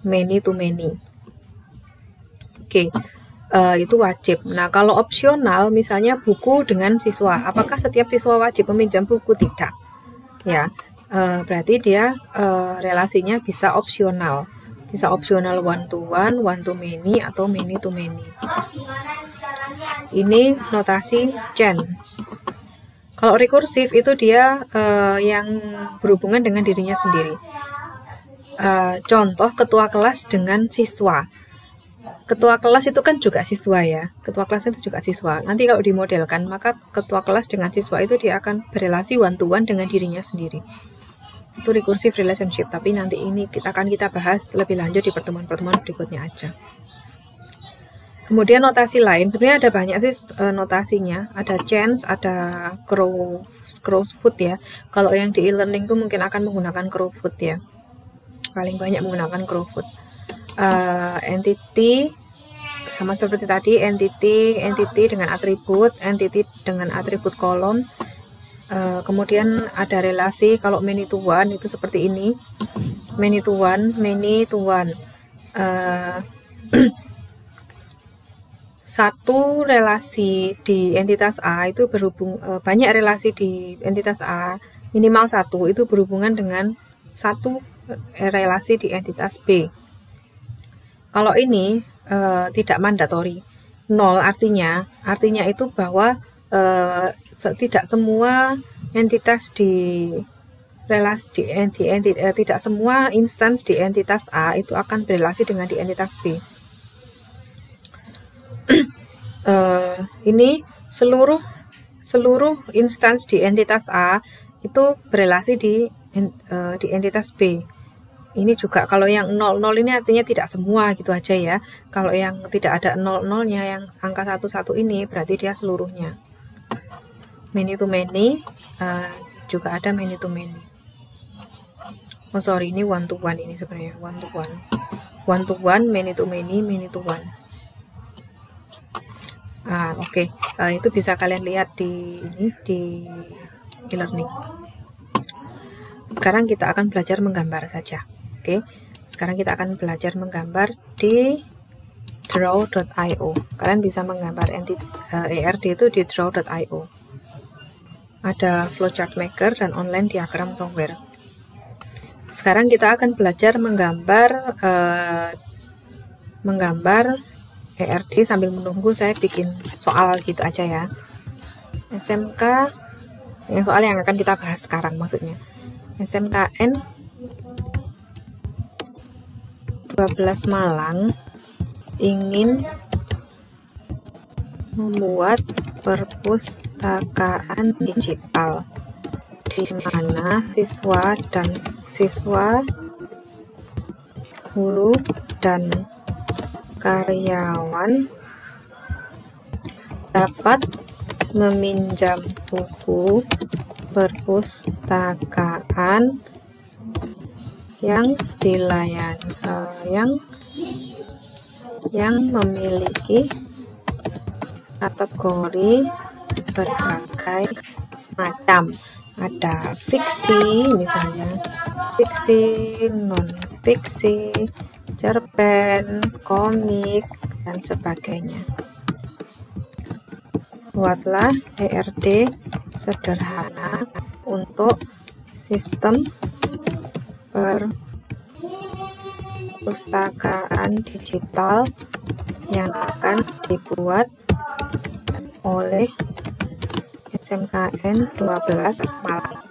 many to many. Oke. Itu wajib. Nah, kalau opsional misalnya buku dengan siswa, apakah setiap siswa wajib meminjam buku? Tidak. Ya, berarti dia relasinya bisa opsional. Bisa opsional one to many, atau many to many. Ini notasi change. Kalau rekursif itu dia yang berhubungan dengan dirinya sendiri. Contoh ketua kelas dengan siswa. Ketua kelas itu kan juga siswa ya. Ketua kelas itu juga siswa. Nanti kalau dimodelkan, maka ketua kelas dengan siswa itu dia akan berelasi one to one dengan dirinya sendiri. Itu recursive relationship, tapi nanti ini kita bahas lebih lanjut di pertemuan-pertemuan berikutnya aja. Kemudian notasi lain, sebenarnya ada banyak sih notasinya. Ada chance, ada Crowfoot ya. Kalau yang di e-learning itu mungkin akan menggunakan Crowfoot ya. Paling banyak menggunakan Crowfoot. Entity sama seperti tadi, entity dengan atribut, entity dengan atribut kolom. Kemudian ada relasi. Kalau many to one itu seperti ini. Many to one. Satu relasi di entitas A itu banyak relasi di entitas A, minimal satu itu berhubungan dengan satu relasi di entitas B. Kalau ini tidak mandatori, nol artinya itu bahwa tidak semua entitas di relasi tidak semua instance di entitas A itu akan berelasi dengan di entitas B. Ini seluruh instance di entitas A itu berelasi di entitas B. Ini juga kalau yang 00 ini artinya tidak semua gitu aja ya. Kalau yang tidak ada 00-nya, yang angka 11 ini berarti dia seluruhnya. Many to many, juga ada many to many. Oh sorry, ini one to one ini sebenarnya one to one, many to many, many to one. Oke. Itu bisa kalian lihat di e-learning. Sekarang kita akan belajar menggambar saja. Oke, sekarang kita akan belajar menggambar di draw.io. Kalian bisa menggambar ERD itu di draw.io. Ada flowchart maker dan online diagram software. Sekarang kita akan belajar menggambar ERD sambil menunggu saya bikin soal gitu aja ya. SMK, yang soal yang akan kita bahas sekarang maksudnya. SMKN 12 Malang ingin membuat perpustakaan digital di mana siswa, guru, dan karyawan dapat meminjam buku perpustakaan yang yang memiliki kategori berbagai macam. Ada fiksi misalnya, fiksi, non-fiksi, cerpen, komik, dan sebagainya. Buatlah ERD sederhana untuk sistem perpustakaan digital yang akan dibuat oleh SMKN 12 Malang.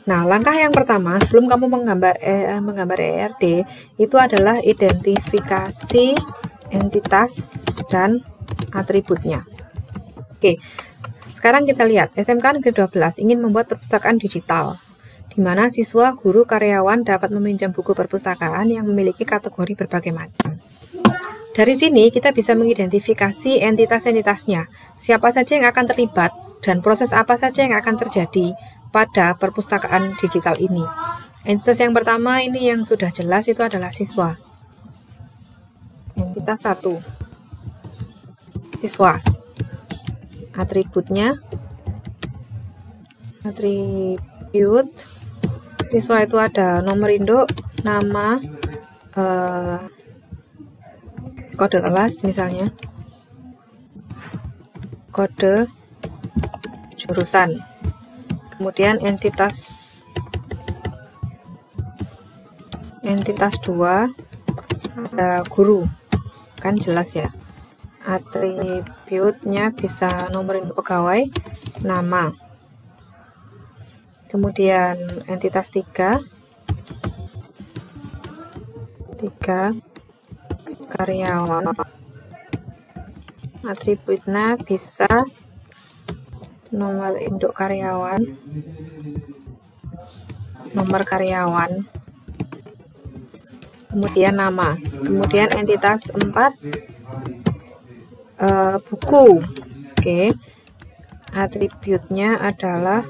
Nah, langkah yang pertama sebelum kamu menggambar ERD itu adalah identifikasi entitas dan atributnya. Oke, sekarang kita lihat SMK Negeri 12 ingin membuat perpustakaan digital di mana siswa, guru, karyawan dapat meminjam buku perpustakaan yang memiliki kategori berbagai macam. Dari sini kita bisa mengidentifikasi entitas-entitasnya, siapa saja yang akan terlibat dan proses apa saja yang akan terjadi pada perpustakaan digital ini. Entitas yang pertama ini yang sudah jelas itu adalah siswa. Entitas 1, siswa. Atributnya, atribut siswa itu ada nomor induk, nama, kode kelas misalnya, kode jurusan. Kemudian entitas 2 ada guru, kan jelas ya. Atributnya bisa nomor induk pegawai, nama. Kemudian entitas 3 karyawan. Atributnya bisa nomor induk karyawan, nomor karyawan, kemudian nama. Kemudian entitas 4 buku. Oke. Atributnya adalah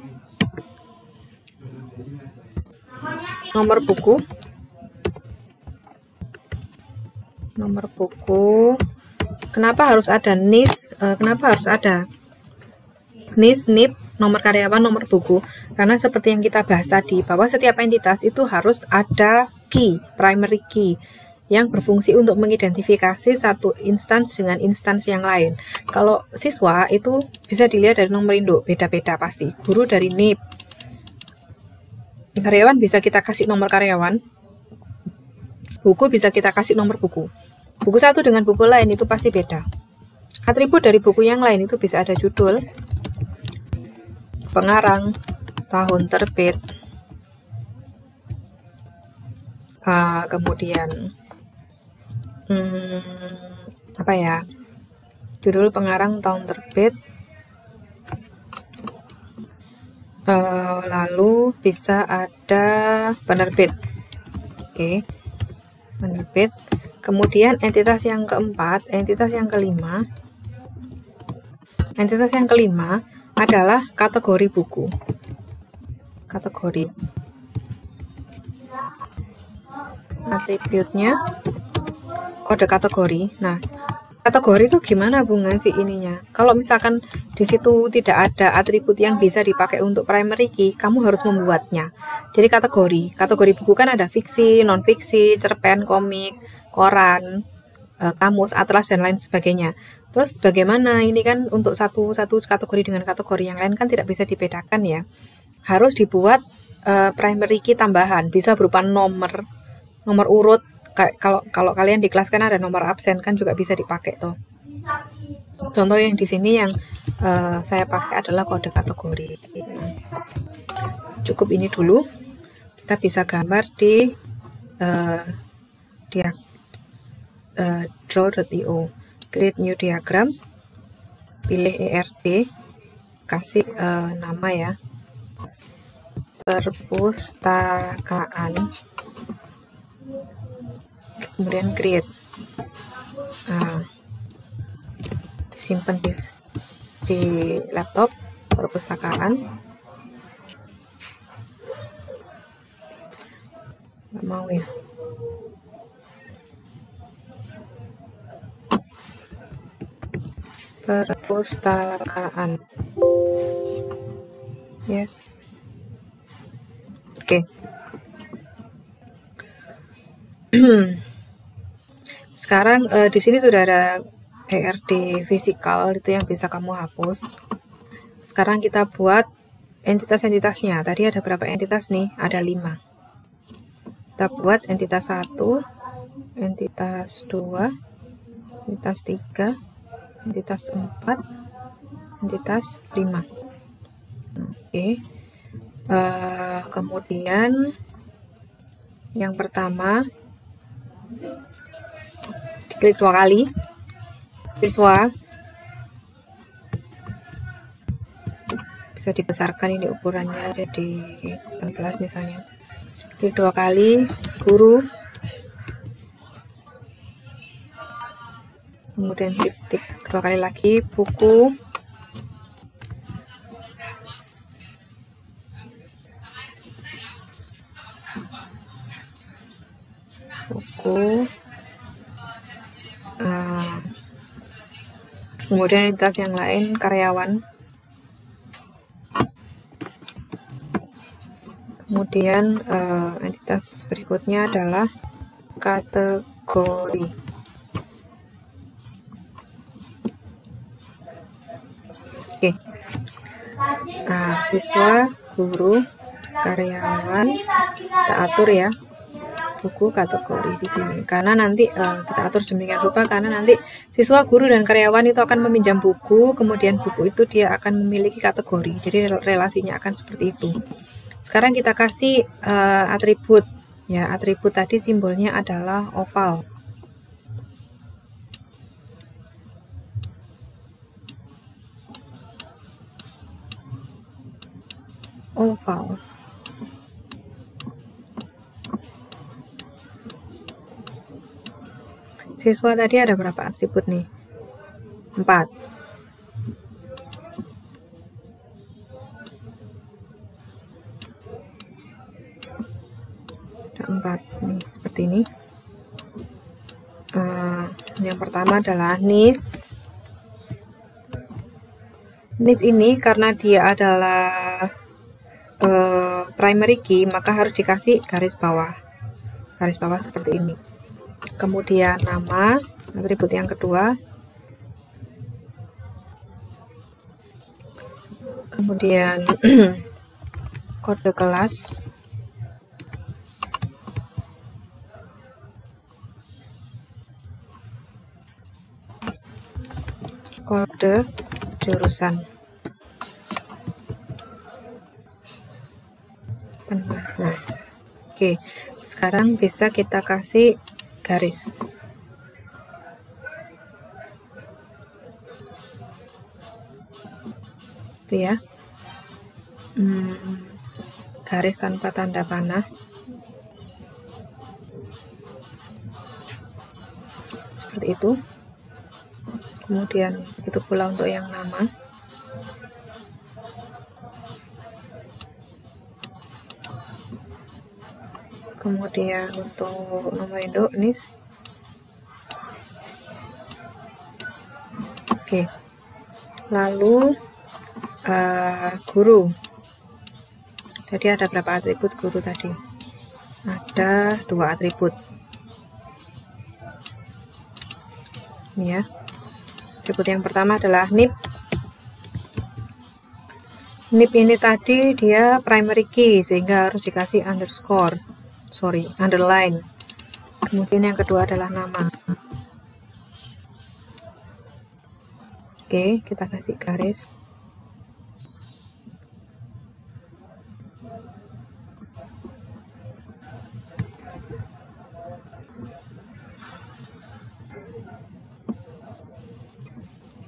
nomor buku, kenapa harus ada NIS, kenapa harus ada NIS, NIP, nomor karyawan, nomor buku? Karena seperti yang kita bahas tadi, bahwa setiap entitas itu harus ada key, primary key, yang berfungsi untuk mengidentifikasi satu instance dengan instance yang lain. Kalau siswa itu bisa dilihat dari nomor induk, beda-beda pasti. Guru dari NIP. Karyawan bisa kita kasih nomor karyawan. Buku bisa kita kasih nomor buku. Buku satu dengan buku lain itu pasti beda. Atribut dari buku yang lain itu bisa ada judul, pengarang, tahun terbit, Kemudian apa ya, judul, pengarang, tahun terbit, lalu bisa ada penerbit. Oke, penerbit. Kemudian entitas yang keempat, entitas yang kelima adalah kategori buku. Kategori, atributnya kode kategori. Nah, kategori itu gimana Bu ngasih ininya? Kalau misalkan di situ tidak ada atribut yang bisa dipakai untuk primary key, kamu harus membuatnya. Jadi kategori buku kan ada fiksi, non fiksi, cerpen, komik, koran, kamus, atlas, dan lain sebagainya. Terus bagaimana ini kan untuk satu kategori dengan kategori yang lain kan tidak bisa dibedakan ya. Harus dibuat primary key tambahan, bisa berupa nomor urut. Kalau kalian di kelas kan ada nomor absen kan juga bisa dipakai tuh. Contoh yang di sini yang saya pakai adalah kode kategori. Nah, cukup ini dulu. Kita bisa gambar di draw.io, create new diagram, pilih ERD, kasih nama ya, perpustakaan, kemudian create. Nah, disimpan di laptop, perpustakaan. Nggak mau ya. Perpustakaan. Yes. Oke. Sekarang di sini sudah ada ERD fisikal, itu yang bisa kamu hapus. Sekarang kita buat entitas-entitasnya. Tadi ada berapa entitas nih? Ada 5. Kita buat entitas 1, entitas 2, entitas 3, entitas 4, entitas 5. Oke. Kemudian yang pertama, diklik 2 kali, siswa. Bisa dibesarkan ini ukurannya jadi 18 misalnya. Klik 2 kali, guru. Kemudian titik 2 kali lagi, buku. Kemudian entitas yang lain, karyawan. Kemudian entitas berikutnya adalah kategori. Oke. Nah, siswa, guru, karyawan, kita atur ya. Buku, kategori di sini. Karena nanti kita atur sedemikian rupa karena nanti siswa, guru, dan karyawan itu akan meminjam buku, kemudian buku itu dia akan memiliki kategori. Jadi relasinya akan seperti itu. Sekarang kita kasih atribut. Ya, atribut tadi simbolnya adalah oval. Oval. Siswa tadi ada berapa atribut nih? 4. Ada 4 nih, seperti ini. Yang pertama adalah NIS. NIS ini karena dia adalah primary key, maka harus dikasih garis bawah. Garis bawah seperti ini. Kemudian nama, atribut yang kedua. Kemudian kode kelas. Kode jurusan. Nah, oke. sekarang bisa kita kasih garis. Itu ya. Garis tanpa tanda panah. Seperti itu. Kemudian itu pula untuk yang nama. Kemudian untuk nomor induk NIS. Oke. Lalu guru. Jadi ada berapa atribut guru tadi? Ada 2 atribut. Ini ya. Atribut yang pertama adalah NIP. NIP ini tadi dia primary key sehingga harus dikasih underline. Kemudian yang kedua adalah nama. Oke, kita kasih garis.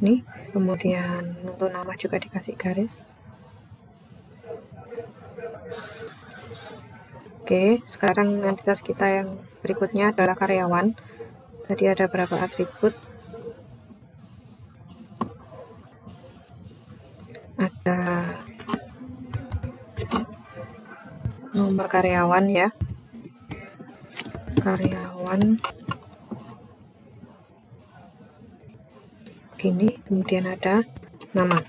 Ini, kemudian untuk nama juga dikasih garis. Oke, sekarang entitas kita yang berikutnya adalah karyawan. Tadi ada berapa atribut? Ada nomor karyawan ya. Karyawan. Begini, kemudian ada nama.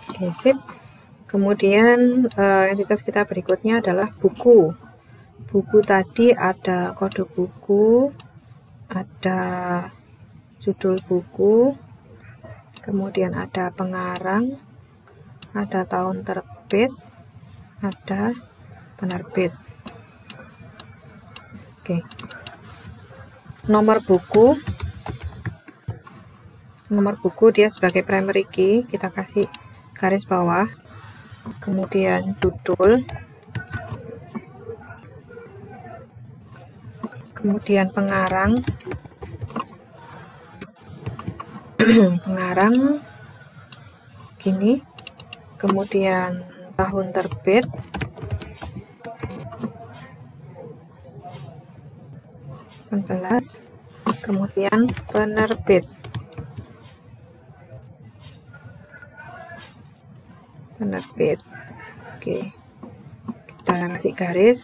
Oke, sip. Kemudian entitas kita berikutnya adalah buku. Buku tadi ada kode buku, ada judul buku, kemudian ada pengarang, ada tahun terbit, ada penerbit. Oke. Nomor buku dia sebagai primary key, kita kasih garis bawah. Kemudian judul, kemudian pengarang, gini, kemudian tahun terbit, kemudian penerbit. Oke, kita kasih garis.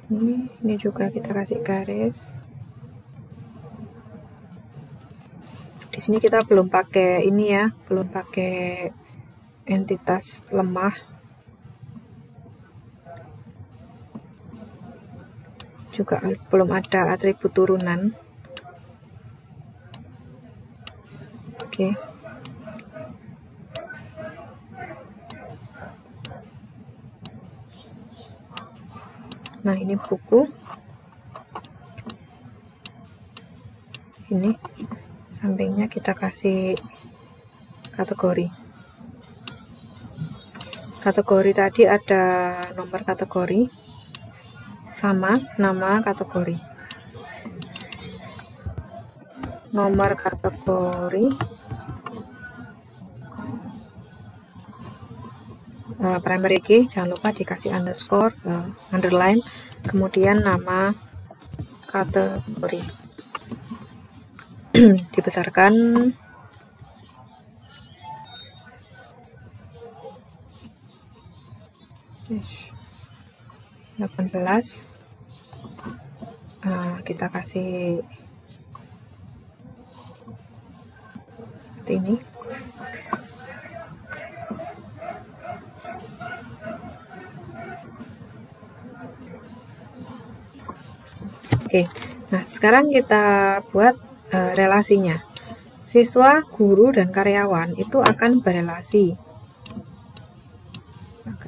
Ini juga kita kasih garis. Di sini kita belum pakai ini ya, belum pakai entitas lemah. Juga belum ada atribut turunan. Oke. Nah, ini buku. Ini sampingnya kita kasih kategori. Kategori tadi ada nomor kategori sama nama kategori. Nomor kategori primary key, jangan lupa dikasih underline, kemudian nama kategori. Dibesarkan. Yes. 18. Kita kasih seperti ini. Oke, Nah, sekarang kita buat relasinya. Siswa, guru, dan karyawan itu akan berelasi.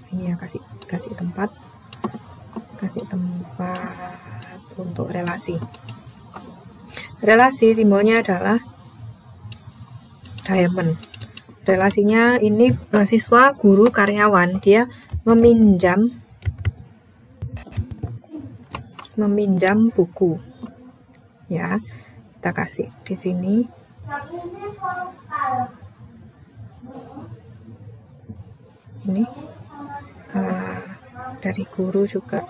Ini ya, kasih tempat untuk relasi. Relasi simbolnya adalah diamond. Relasinya ini siswa, guru, karyawan, dia meminjam buku. Ya, kita kasih di sini. Ini dari guru juga.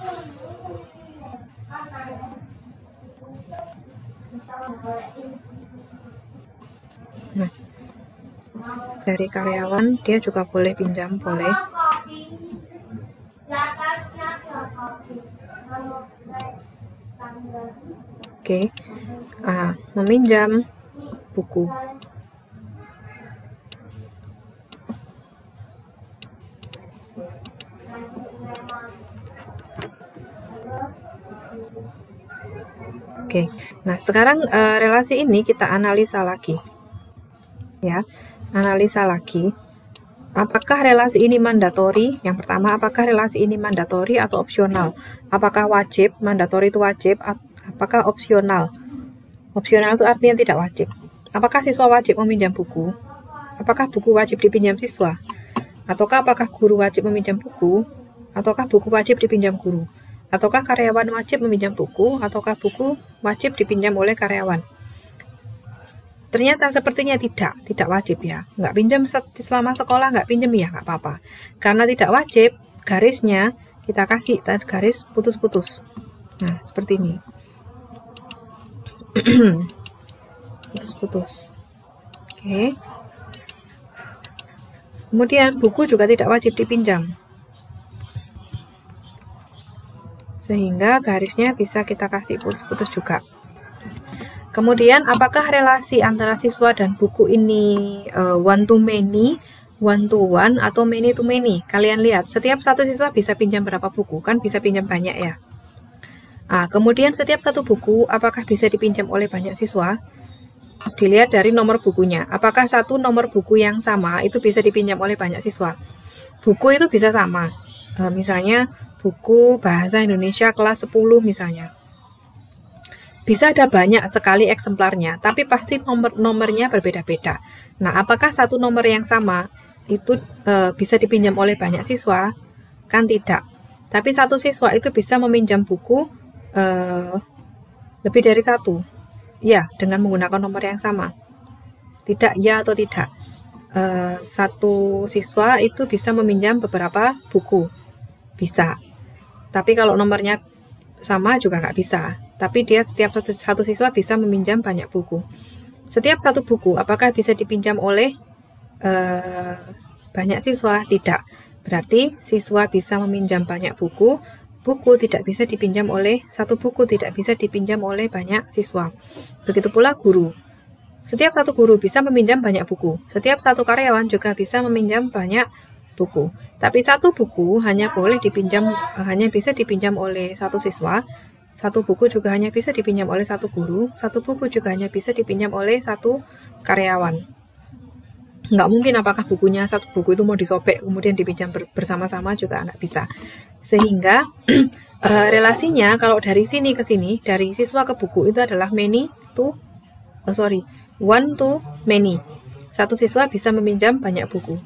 Nah, dari karyawan dia juga boleh pinjam, boleh. Oke. Meminjam buku. Oke. Nah, sekarang relasi ini kita analisa lagi. Ya, analisa lagi. Apakah relasi ini mandatori? Yang pertama, apakah relasi ini mandatori atau opsional? Apakah wajib? Mandatori itu wajib. Apakah opsional? Opsional itu artinya tidak wajib. Apakah siswa wajib meminjam buku? Apakah buku wajib dipinjam siswa? Ataukah apakah guru wajib meminjam buku? Ataukah buku wajib dipinjam guru? Ataukah karyawan wajib meminjam buku? Ataukah buku wajib dipinjam oleh karyawan? Ternyata sepertinya tidak wajib ya. Nggak pinjam selama sekolah, nggak pinjam ya, nggak apa-apa. Karena tidak wajib, garisnya kita kasih garis putus-putus. Nah, seperti ini. Putus-putus. Oke. Kemudian buku juga tidak wajib dipinjam. Sehingga garisnya bisa kita kasih putus-putus juga. Kemudian apakah relasi antara siswa dan buku ini one to many, one to one, atau many to many? Kalian lihat, setiap satu siswa bisa pinjam berapa buku? Kan bisa pinjam banyak ya. Kemudian setiap satu buku apakah bisa dipinjam oleh banyak siswa? Dilihat dari nomor bukunya. Apakah satu nomor buku yang sama itu bisa dipinjam oleh banyak siswa? Buku itu bisa sama. Misalnya buku bahasa Indonesia kelas 10 misalnya. Bisa ada banyak sekali eksemplarnya, tapi pasti nomornya berbeda-beda. Nah, apakah satu nomor yang sama itu bisa dipinjam oleh banyak siswa? Kan tidak. Tapi satu siswa itu bisa meminjam buku lebih dari satu. Ya, dengan menggunakan nomor yang sama. Tidak, ya atau tidak. Satu siswa itu bisa meminjam beberapa buku. Bisa. Tapi kalau nomornya sama juga nggak bisa. Tapi dia setiap satu siswa bisa meminjam banyak buku. Setiap satu buku, apakah bisa dipinjam oleh banyak siswa? Tidak. Berarti siswa bisa meminjam banyak buku. Buku tidak bisa dipinjam oleh satu buku, tidak bisa dipinjam oleh banyak siswa. Begitu pula guru. Setiap satu guru bisa meminjam banyak buku. Setiap satu karyawan juga bisa meminjam banyak buku. Tapi satu buku hanya bisa dipinjam oleh satu siswa. Satu buku juga hanya bisa dipinjam oleh satu guru. Satu buku juga hanya bisa dipinjam oleh satu karyawan. Nggak mungkin apakah bukunya satu buku itu mau disobek kemudian dipinjam bersama-sama juga nggak bisa. Sehingga relasinya kalau dari sini ke sini, dari siswa ke buku itu adalah one to many. Satu siswa bisa meminjam banyak buku.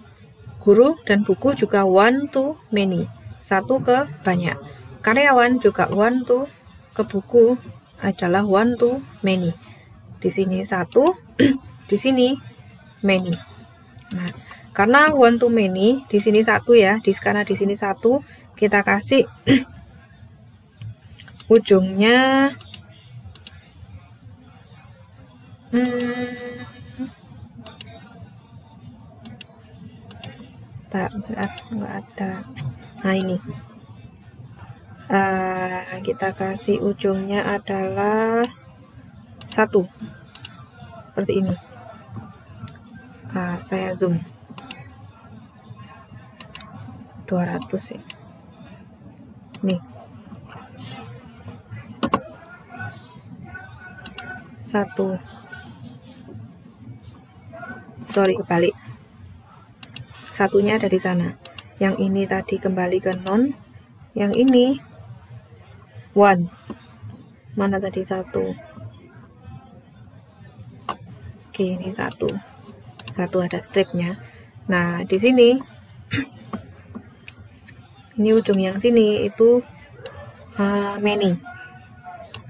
Guru dan buku juga one to many. Satu ke banyak. Karyawan juga one to ke buku adalah one to many. Di sini satu, di sini many. Nah, karena one to many, di sini satu ya, karena di sini satu, kita kasih ujungnya nggak ada. Nah ini. Kita kasih ujungnya adalah 1 seperti ini. Saya zoom 200 ya. Nih. 1. Sorry, kebalik. Satunya ada di sana. Yang ini tadi kembali ke non. Yang ini 1. Mana tadi 1? Oke, ini 1. 1 ada stripnya. Nah, di sini ini ujung yang sini itu many.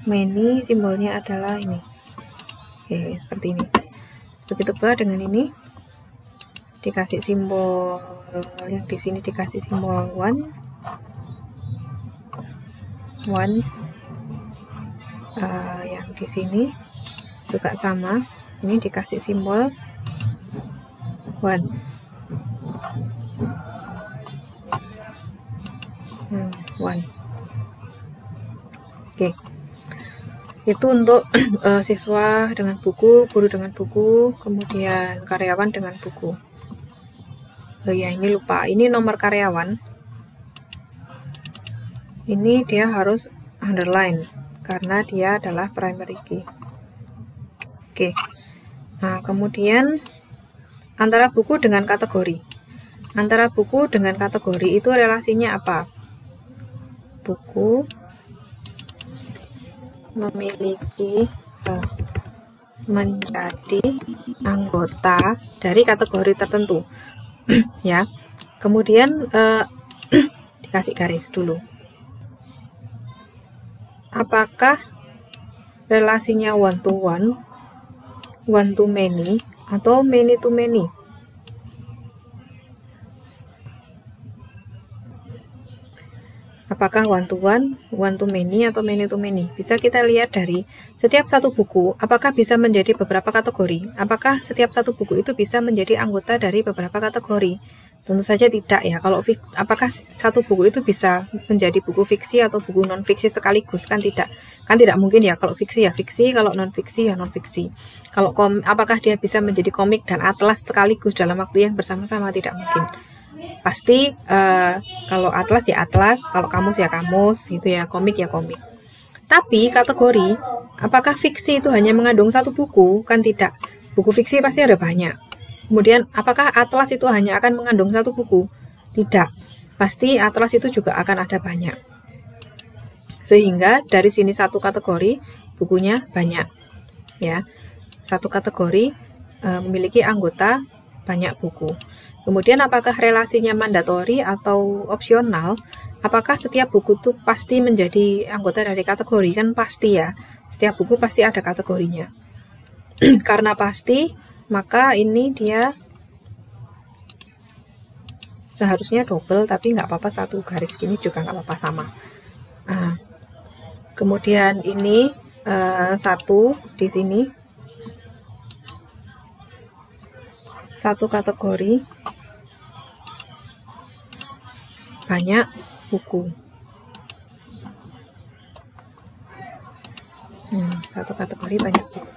Many simbolnya adalah ini. Oke, seperti ini. Begitu pula dengan ini dikasih simbol yang di sini dikasih simbol 1. Yang di sini juga sama. Ini dikasih simbol 1. 1. Oke. Itu untuk siswa dengan buku, guru dengan buku, kemudian karyawan dengan buku. Oh ya, ini lupa. Ini nomor karyawan. Ini dia harus underline karena dia adalah primary key. Oke. Nah, kemudian antara buku dengan kategori. Antara buku dengan kategori itu relasinya apa? Buku memiliki menjadi anggota dari kategori tertentu. Ya. Kemudian dikasih garis dulu. Apakah relasinya one to one to many, atau many to many? Apakah one to many, atau many to many? Bisa kita lihat dari setiap satu buku, apakah bisa menjadi beberapa kategori? Apakah setiap satu buku itu bisa menjadi anggota dari beberapa kategori? Tentu saja tidak ya. Kalau apakah satu buku itu bisa menjadi buku fiksi atau buku non fiksi sekaligus? Kan tidak mungkin ya. Kalau fiksi ya fiksi, kalau non fiksi ya non fiksi. Kalau apakah dia bisa menjadi komik dan atlas sekaligus dalam waktu yang bersama-sama? Tidak mungkin. Pasti kalau atlas ya atlas, kalau kamus ya kamus, gitu ya, komik ya komik. Tapi kategori, apakah fiksi itu hanya mengandung satu buku? Kan tidak. Buku fiksi pasti ada banyak. Kemudian apakah atlas itu hanya akan mengandung satu buku? Tidak. Pasti atlas itu juga akan ada banyak. Sehingga dari sini satu kategori bukunya banyak. Ya. Satu kategori memiliki anggota banyak buku. Kemudian apakah relasinya mandatori atau opsional? Apakah setiap buku itu pasti menjadi anggota dari kategori? Kan pasti ya. Setiap buku pasti ada kategorinya. Karena pasti, maka ini dia seharusnya double, tapi nggak apa-apa satu garis gini juga nggak apa-apa sama. Nah, kemudian ini satu di sini. Satu kategori banyak buku. Satu kategori banyak buku.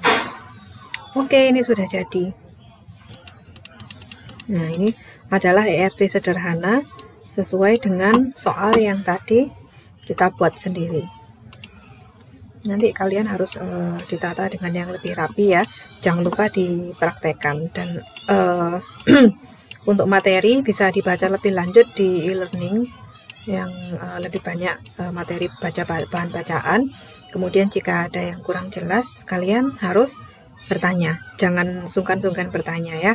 Oke, ini sudah jadi. Nah, ini adalah ERD sederhana sesuai dengan soal yang tadi kita buat sendiri. Nanti kalian harus ditata dengan yang lebih rapi ya. Jangan lupa dipraktekkan. Dan untuk materi bisa dibaca lebih lanjut di e-learning yang lebih banyak materi bahan bacaan. Kemudian jika ada yang kurang jelas, kalian harus bertanya. Jangan sungkan-sungkan bertanya ya.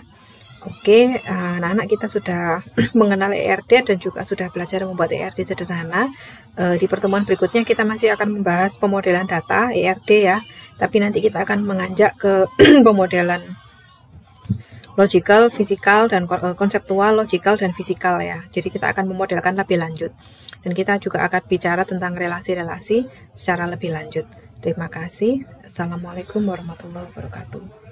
Oke, anak-anak kita sudah mengenal ERD dan juga sudah belajar membuat ERD sederhana. Di pertemuan berikutnya kita masih akan membahas pemodelan data ERD ya. Tapi nanti kita akan menganjak ke pemodelan logical, fisikal, dan konseptual, logical, dan fisikal ya. Jadi kita akan memodelkan lebih lanjut. Dan kita juga akan bicara tentang relasi-relasi secara lebih lanjut. Terima kasih. Assalamualaikum warahmatullahi wabarakatuh.